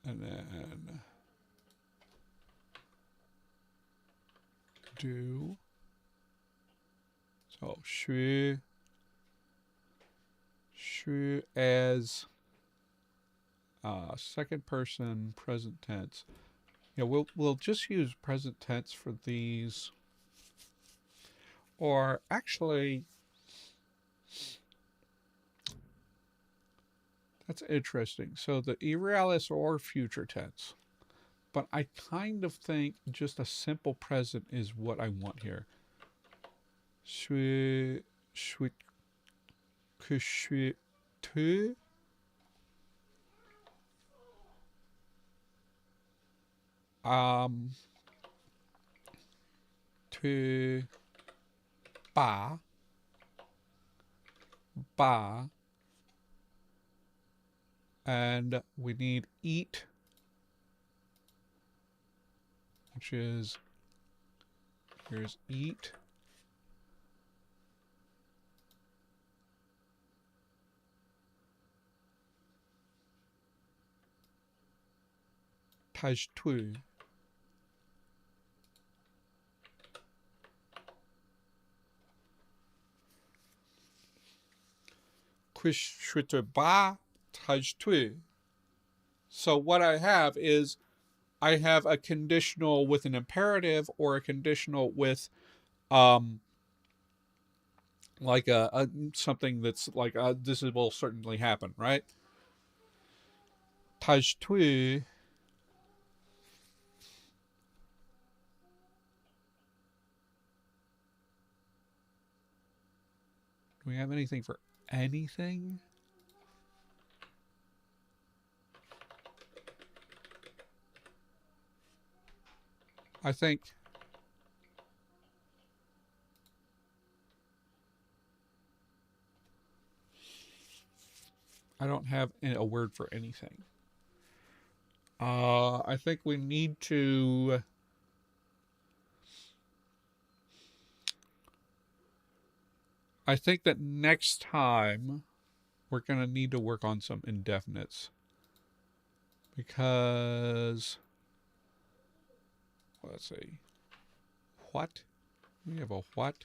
And then do. So shu as second person present tense. Yeah, we'll just use present tense for these. Or actually, that's interesting. So the irrealis or future tense. But I kind of think just a simple present is what I want here. Suis que suis tu? Tu ba ba, and we need eat, which is here's eat. Taj tu. Ba taj tu. So what I have is I have a conditional with an imperative or a conditional with like a something that's like this will certainly happen, right? Taj tu. Do we have anything for anything? I think I don't have a word for anything. I think we need to. I think that next time we're going to need to work on some indefinites. Because, let's see. What? We have a what?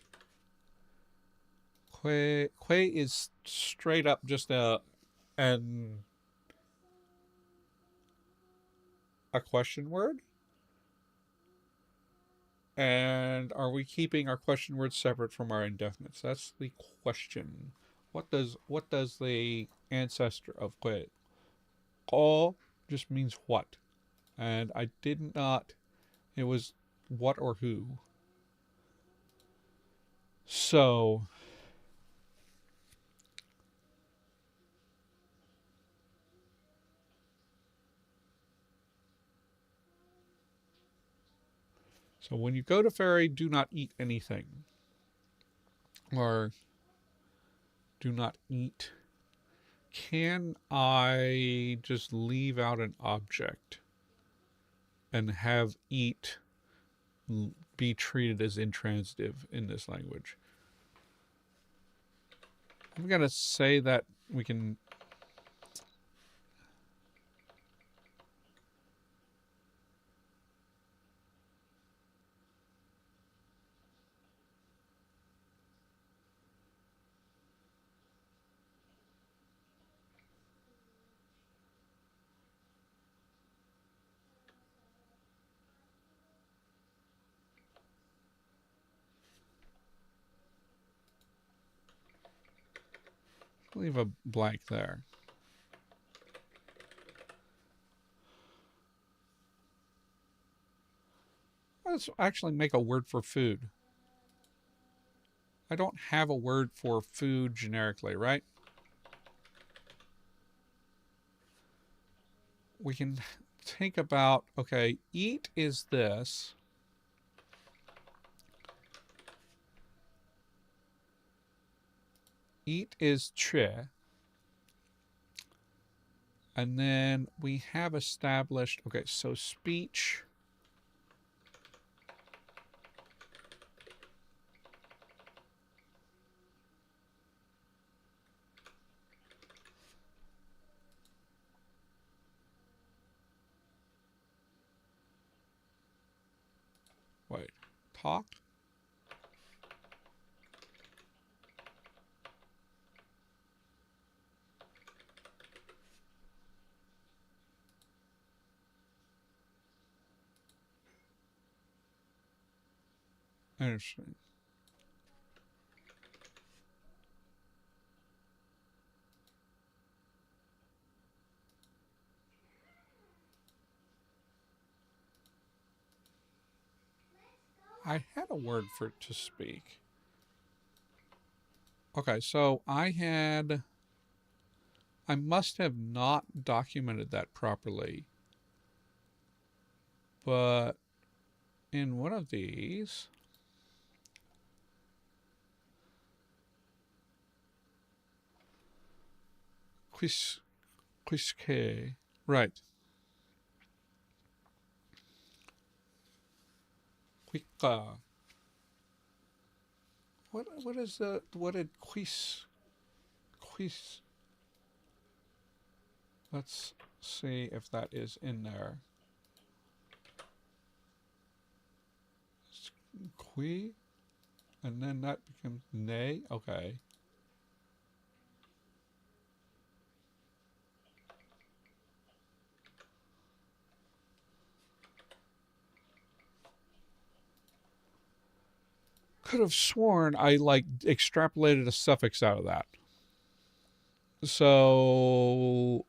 Que is straight up just a question word. And are we keeping our question words separate from our indefinites? That's the question. What does the ancestor of que? Ko just means what. And I did not, it was what or who. So when you go to ferry, do not eat anything. Or do not eat. Can I just leave out an object and have eat be treated as intransitive in this language? I'm going to say that we can. Leave a blank there. Let's actually make a word for food. I don't have a word for food generically, right? We can think about, okay, eat is this. Eat is tre. And then we have established, okay, so speech. Wait, talk? Interesting. I had a word for it to speak. Okay, so I must have not documented that properly. But in one of these, quisque, right, quica. What is the, what did quis, let's see if that is in there. Qui, and then that becomes nay, okay. Could have sworn I like extrapolated a suffix out of that. So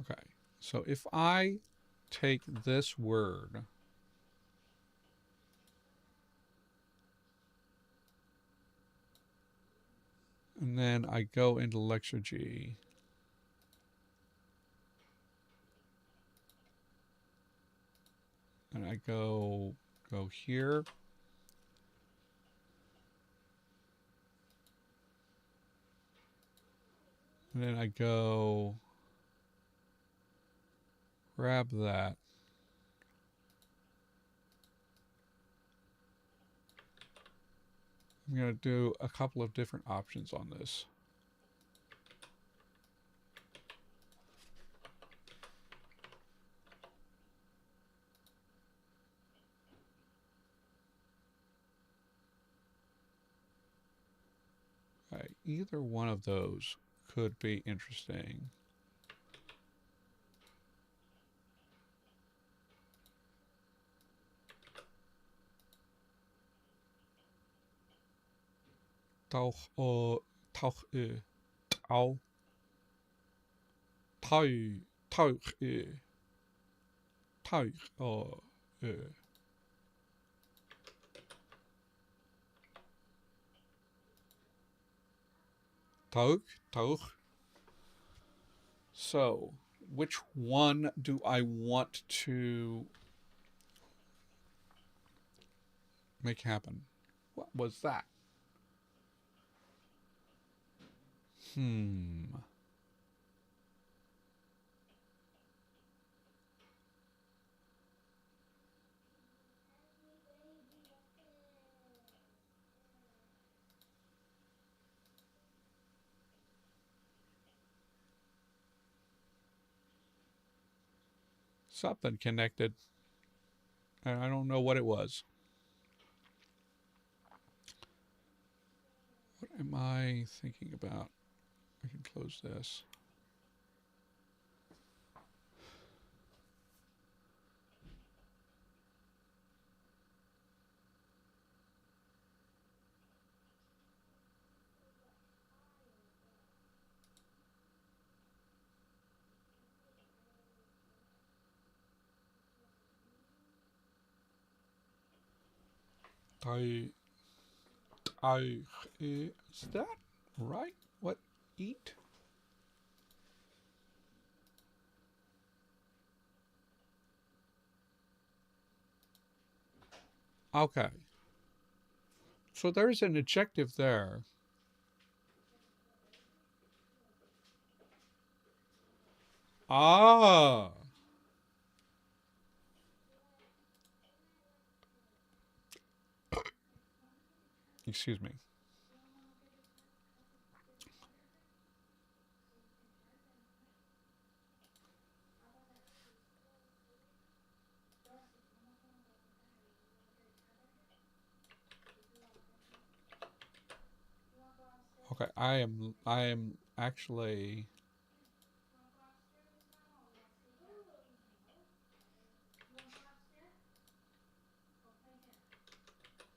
okay. So if I take this word and then I go into Lexergy, and I go here, and then I go grab that. I'm going to do a couple of different options on this. Right, either one of those could be interesting. Tauch o tauch tau tau tauch tauch o tauch tauch. So, which one do I want to make happen? What was that? Something connected. And I don't know what it was. What am I thinking about? I can close this. I, is that right? What? Eat? Okay. So there's an adjective there. Ah. Excuse me. Okay, I am actually.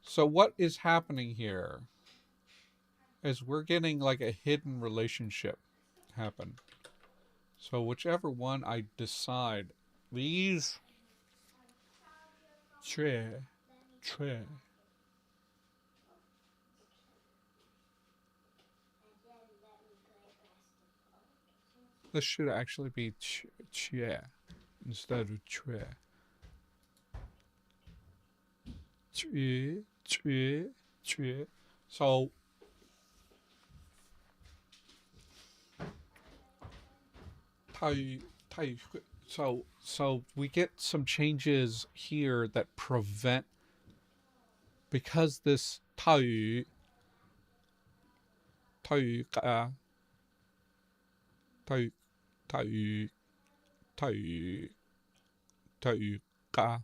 So what is happening here is we're getting like a hidden relationship happen. So whichever one I decide, these tre tre. This should actually be che instead of tre. Tre tre tre. So tai tai. So we get some changes here that prevent, because this 泰语，泰语，泰语，泰语，泰语，泰语，ka.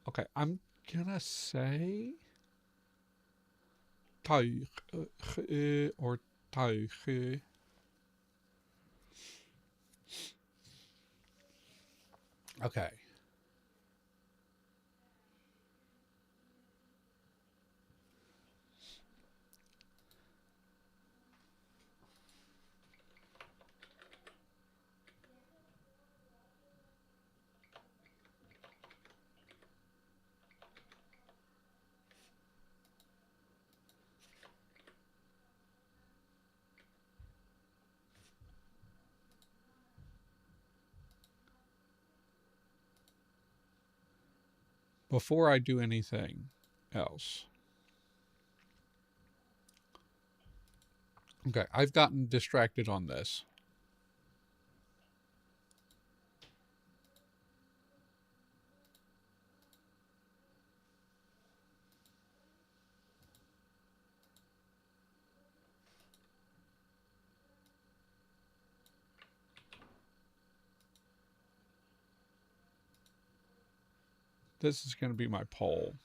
Okay, I'm gonna say 泰语 or 泰语. Okay. Before I do anything else. Okay, I've gotten distracted on this. This is going to be my poll.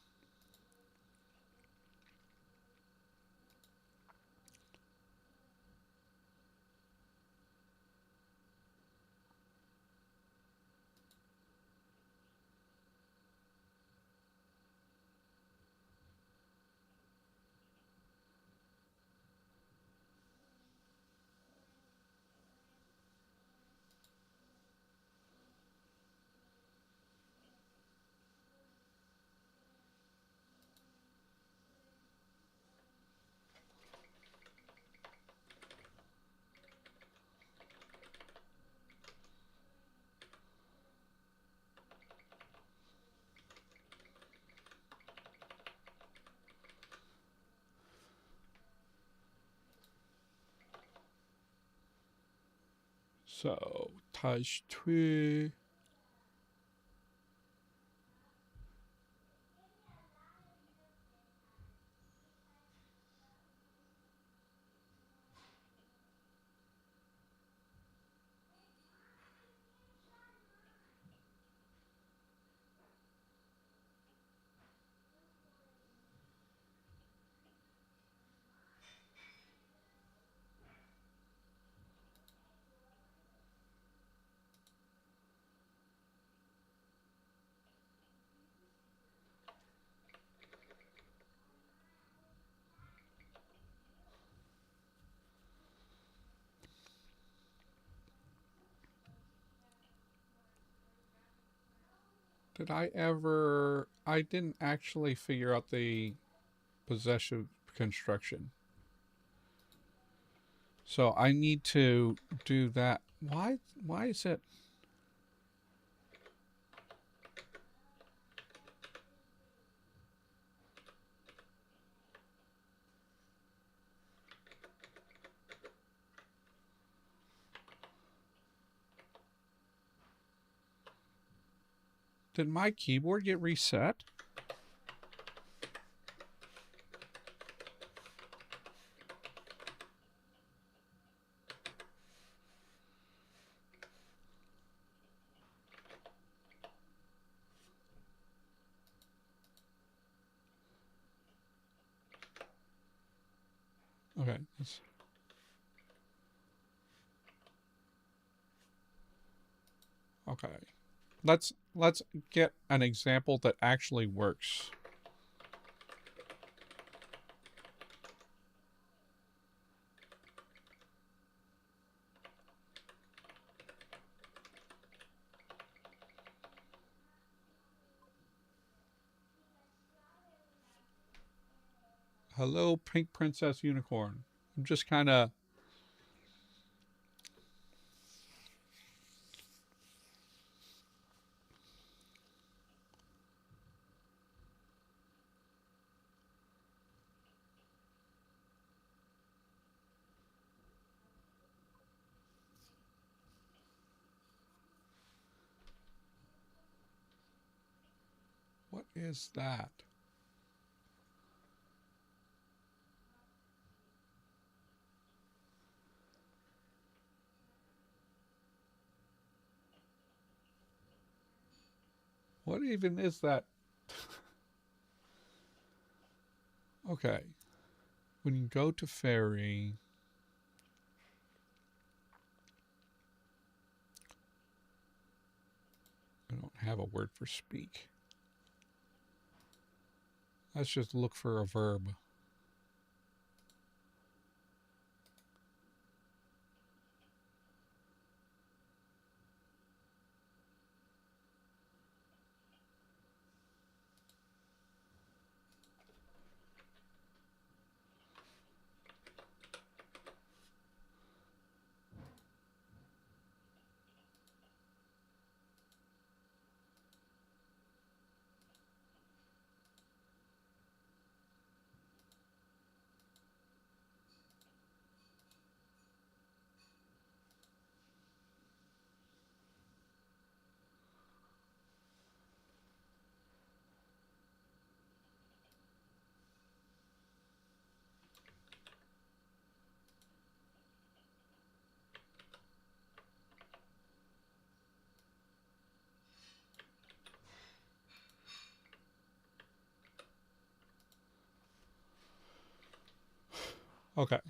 So, touch tree. I didn't actually figure out the possessive construction. So I need to do that. Why is it? Did my keyboard get reset? Okay. Okay. Let's get an example that actually works. Hello, Pink Princess Unicorn. I'm just kind of... What is that? What even is that? Okay. When you go to fairy... I don't have a word for speak. Let's just look for a verb. Okay.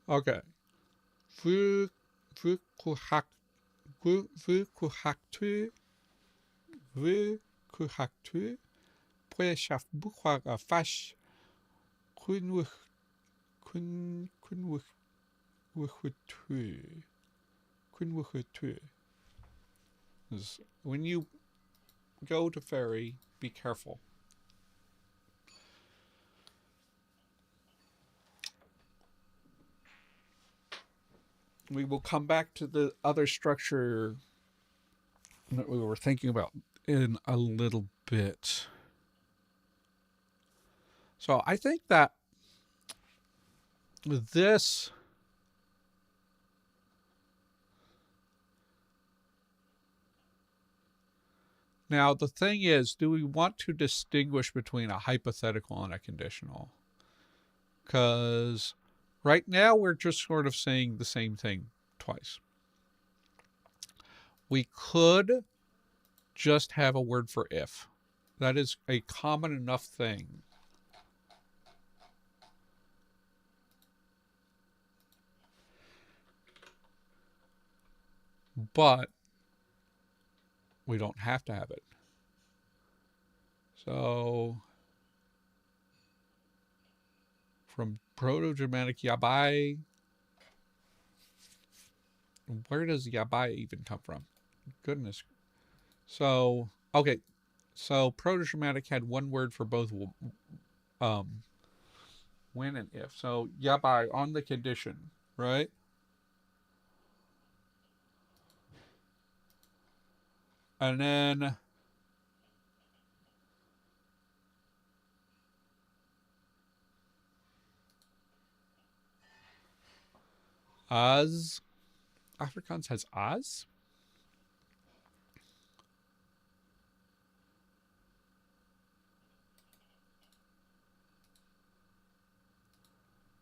Okay. Vukuhaktu pueshaf bukwaga fash kunwuhutu. When you go to fairy, be careful. We will come back to the other structure that we were thinking about in a little bit. So I think that this... Now, the thing is, do we want to distinguish between a hypothetical and a conditional? Because right now we're just sort of saying the same thing twice. We could just have a word for if. That is a common enough thing. but we don't have to have it. So from Proto-Germanic yabai, where does yabai even come from? Goodness. So, okay. So Proto-Germanic had one word for both um, when and if. So yabai on the condition, right? And then as. Afrikaans has as.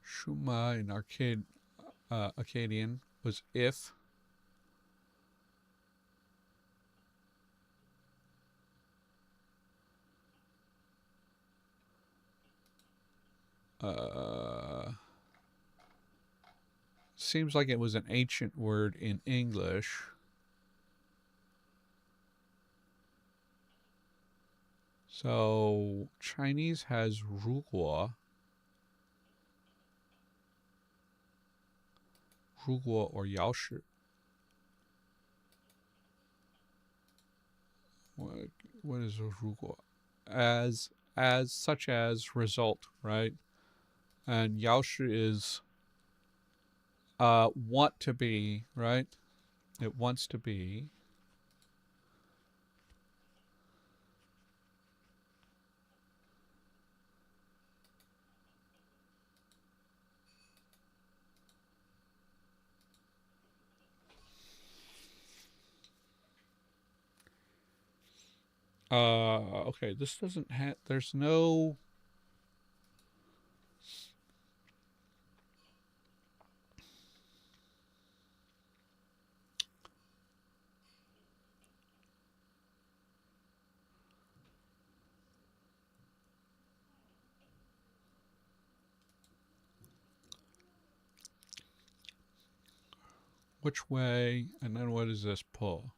Shuma in Akkadian was if. Seems like it was an ancient word in English. So Chinese has ruguo. Ruguo or yaoshi. What is ruguo? As such as result, right? And yaoshi is want to be, right? It wants to be. Okay, this doesn't have, there's no, which way, and then what is this pull?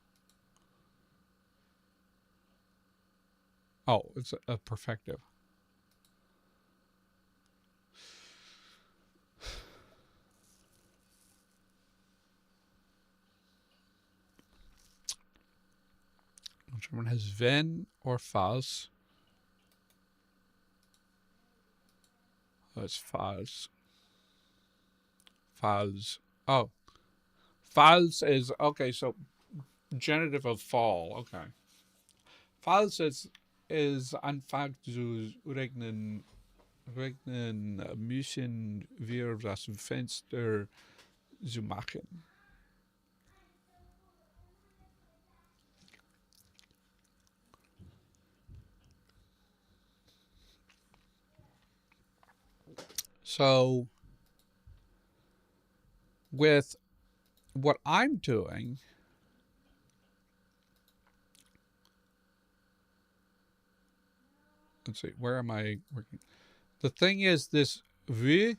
Oh, it's a perfective. Which one has wenn or false? Oh, it's false. False. Oh, false is, okay, so genitive of fall. Okay. Falls ist anfangs zu regnen müssen wir das Fenster zu machen. So with what I'm doing, let's see, where am I working? The thing is, this V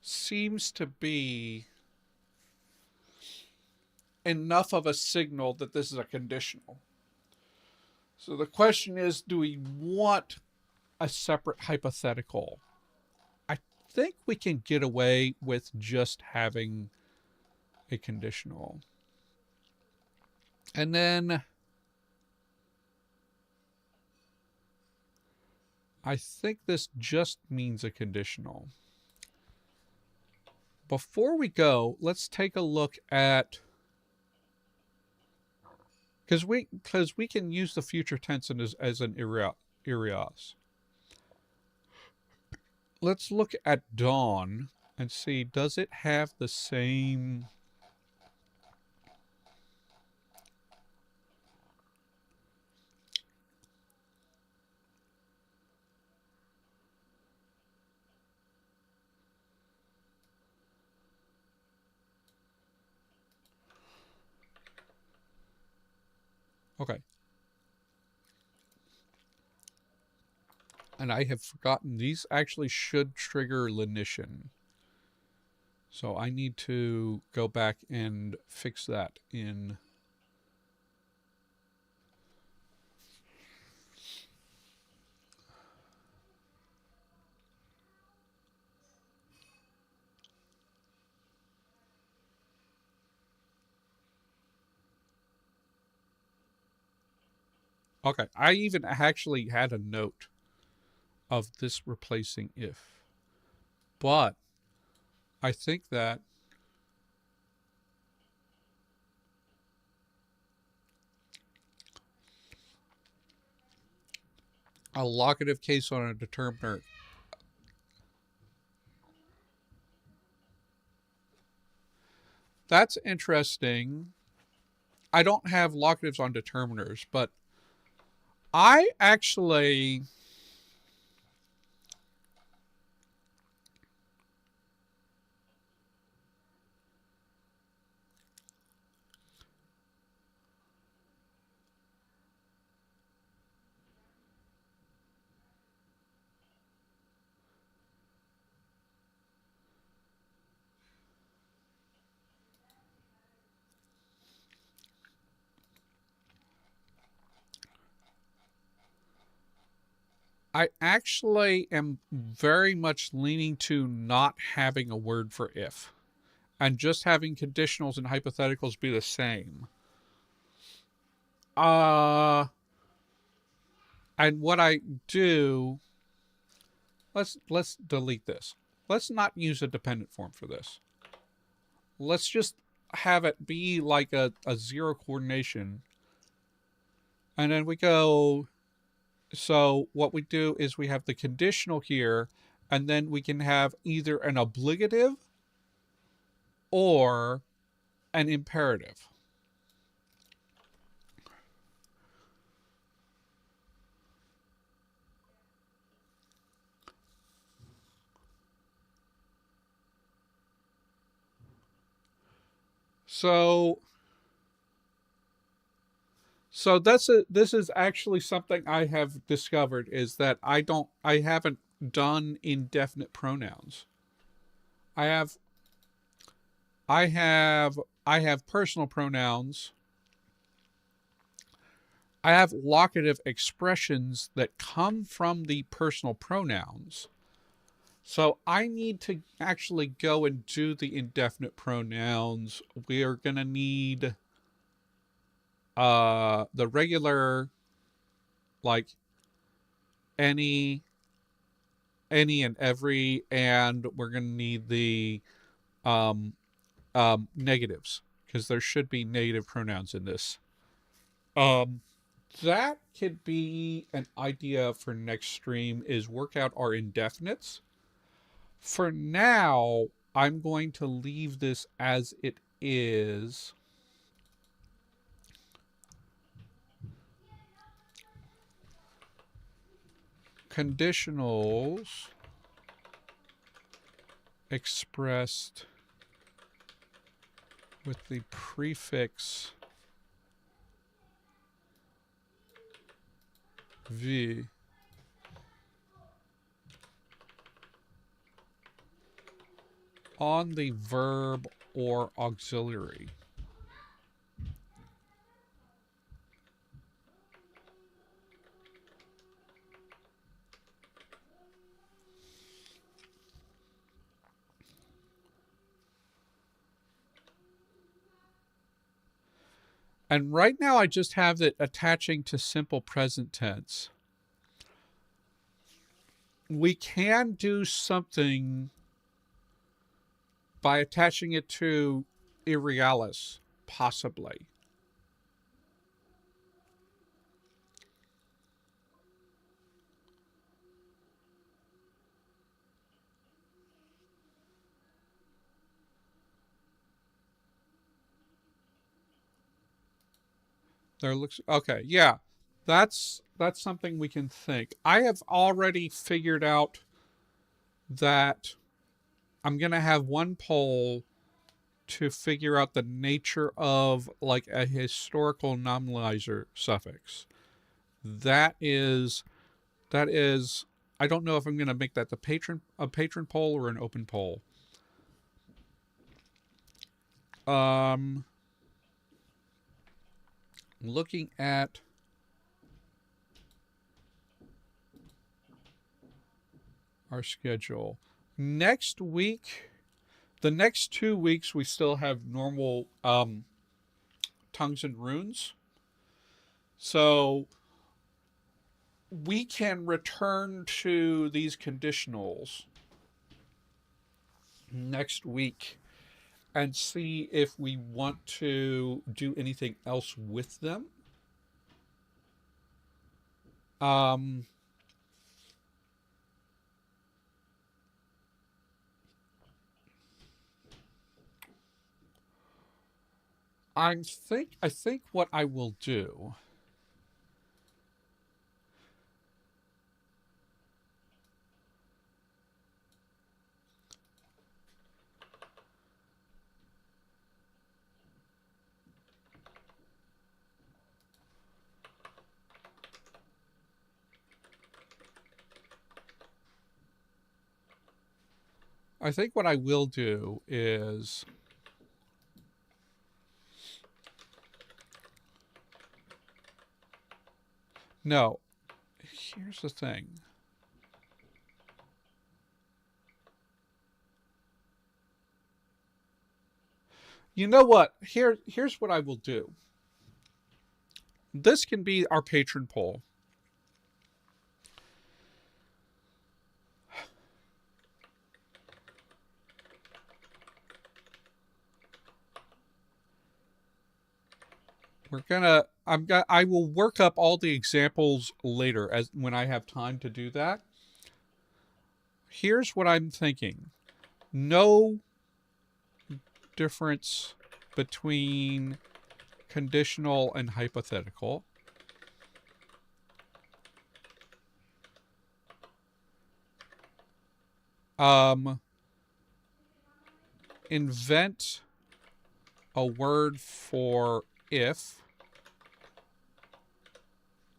seems to be enough of a signal that this is a conditional. So the question is, do we want a separate hypothetical? I think we can get away with just having a conditional. And then I think this just means a conditional. Before we go, let's take a look at, because we can use the future tense as an irias. Let's look at dawn and see, does it have the same okay. And I have forgotten, these actually should trigger lenition. So I need to go back and fix that in. Okay, I even actually had a note of this replacing if, but I think that a locative case on a determiner. That's interesting. I don't have locatives on determiners, but I actually am very much leaning to not having a word for if and just having conditionals and hypotheticals be the same. And what I do, let's delete this. Let's not use a dependent form for this. Let's just have it be like a zero coordination. And then we go, so what we do is we have the conditional here, and then we can have either an obligative or an imperative. So this is actually something I have discovered, is that I haven't done indefinite pronouns. I have I have personal pronouns. I have locative expressions that come from the personal pronouns. So I need to actually go and do the indefinite pronouns. We are going to need the regular, like any and every, and we're going to need the um, negatives, because there should be negative pronouns in this. That could be an idea for next stream, is work out our indefinites. For now, I'm going to leave this as it is. Conditionals expressed with the prefix V on the verb or auxiliary. And right now I just have it attaching to simple present tense. We can do something by attaching it to irrealis, possibly. There looks okay. Yeah, that's something we can think. I have already figured out that I'm gonna have one poll to figure out the nature of like a historical nominalizer suffix. That is I don't know if I'm gonna make that a patron poll or an open poll. Looking at our schedule. Next week, the next 2 weeks, we still have normal tongues and runes. So we can return to these conditionals next week and see if we want to do anything else with them. I think what I will do. I think what I will do is no. Here's the thing. You know what? Here's what I will do. This can be our patron poll. I will work up all the examples later as when I have time to do that. Here's what I'm thinking. No difference between conditional and hypothetical. Invent a word for if,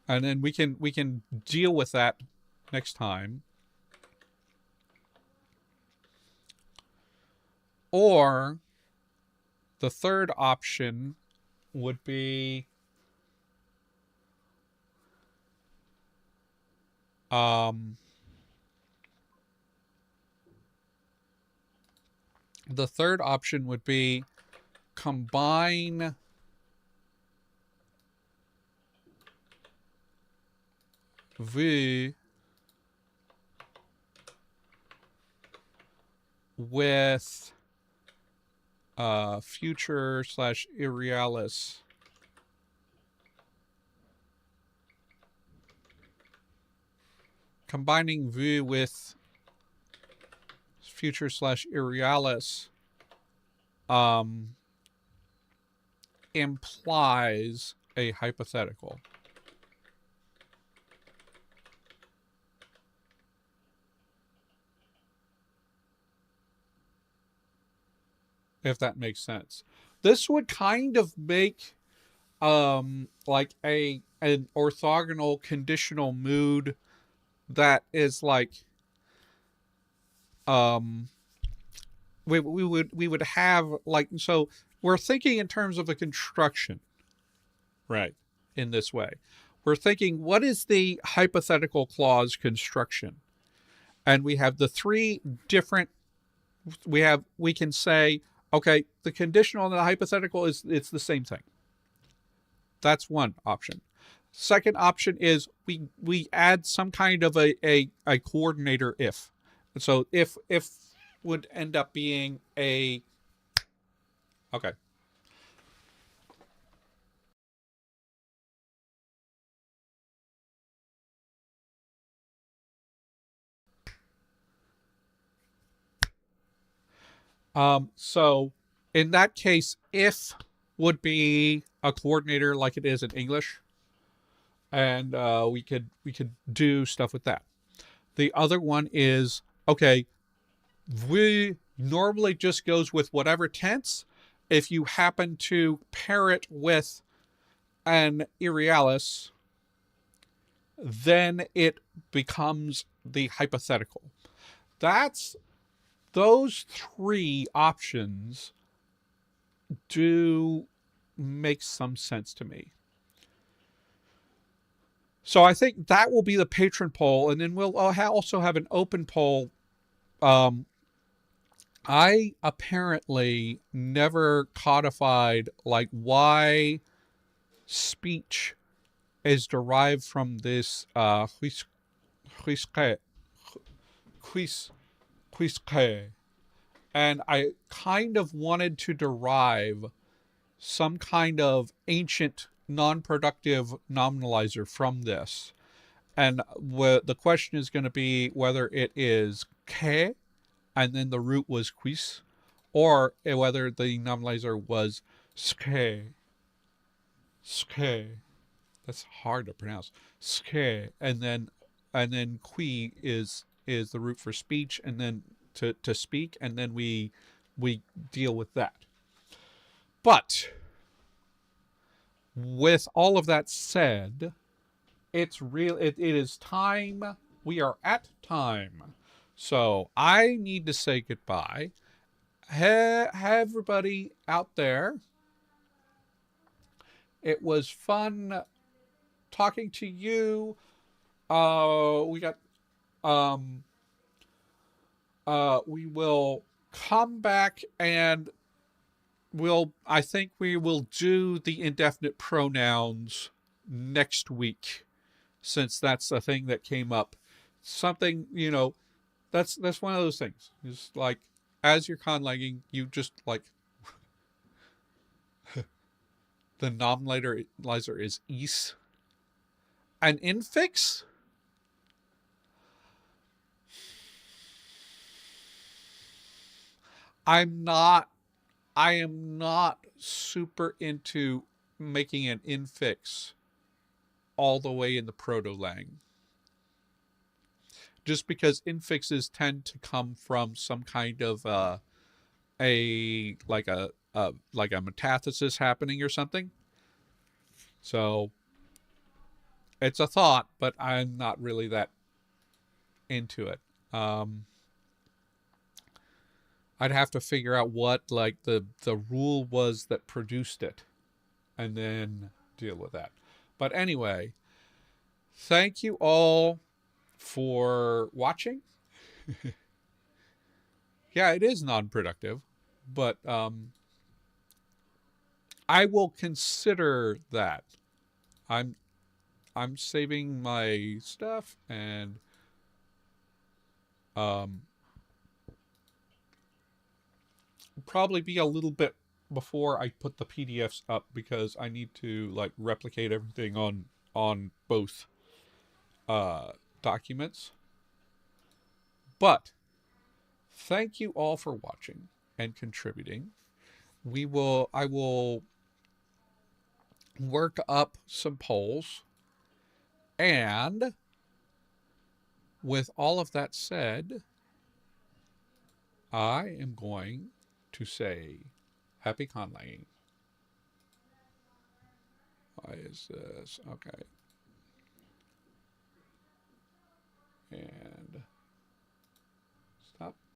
and then we can deal with that next time. Or the third option would be combine V with future / irrealis. Combining V with future / irrealis implies a hypothetical. If that makes sense. This would kind of make like an orthogonal conditional mood that is like we would have like, so we're thinking in terms of a construction, right? In this way, we're thinking, what is the hypothetical clause construction? And we have the three different, we can say, okay, the conditional and the hypothetical it's the same thing. That's one option. Second option is we add some kind of a coordinator if. So if would end up being a, okay. So in that case, if would be a coordinator like it is in English, and we could do stuff with that. The other one is, okay, we normally just goes with whatever tense. If you happen to pair it with an irrealis, then it becomes the hypothetical. Those three options do make some sense to me. So I think that will be the patron poll, and then we'll also have an open poll. I apparently never codified like why speech is derived from this huisque, and I kind of wanted to derive some kind of ancient non-productive nominalizer from this. And the question is going to be whether it is que, and then the root was quis, or whether the nominalizer was ske. That's hard to pronounce. Ske, and then qui is the root for speech, and then to speak, and then we deal with that. But with all of that said, it's real. It is time. We are at time. So I need to say goodbye. Everybody out there, it was fun talking to you. We got we will come back, and I think we will do the indefinite pronouns next week, since that's a thing that came up. Something, that's one of those things. It's like, as you're conlagging, you just like the nominalizer is is. An infix? I am not super into making an infix all the way in the proto-lang. Just because infixes tend to come from some kind of a metathesis happening or something. So it's a thought, but I'm not really that into it. I'd have to figure out what like the rule was that produced it, and then deal with that. But anyway, thank you all for watching. Yeah, it is non-productive, but I will consider that. I'm saving my stuff, and probably be a little bit before I put the PDFs up, because I need to like replicate everything on both documents. But thank you all for watching and contributing. I will work up some polls, and with all of that said, I am going to say happy conlagging. Why is this? Okay. And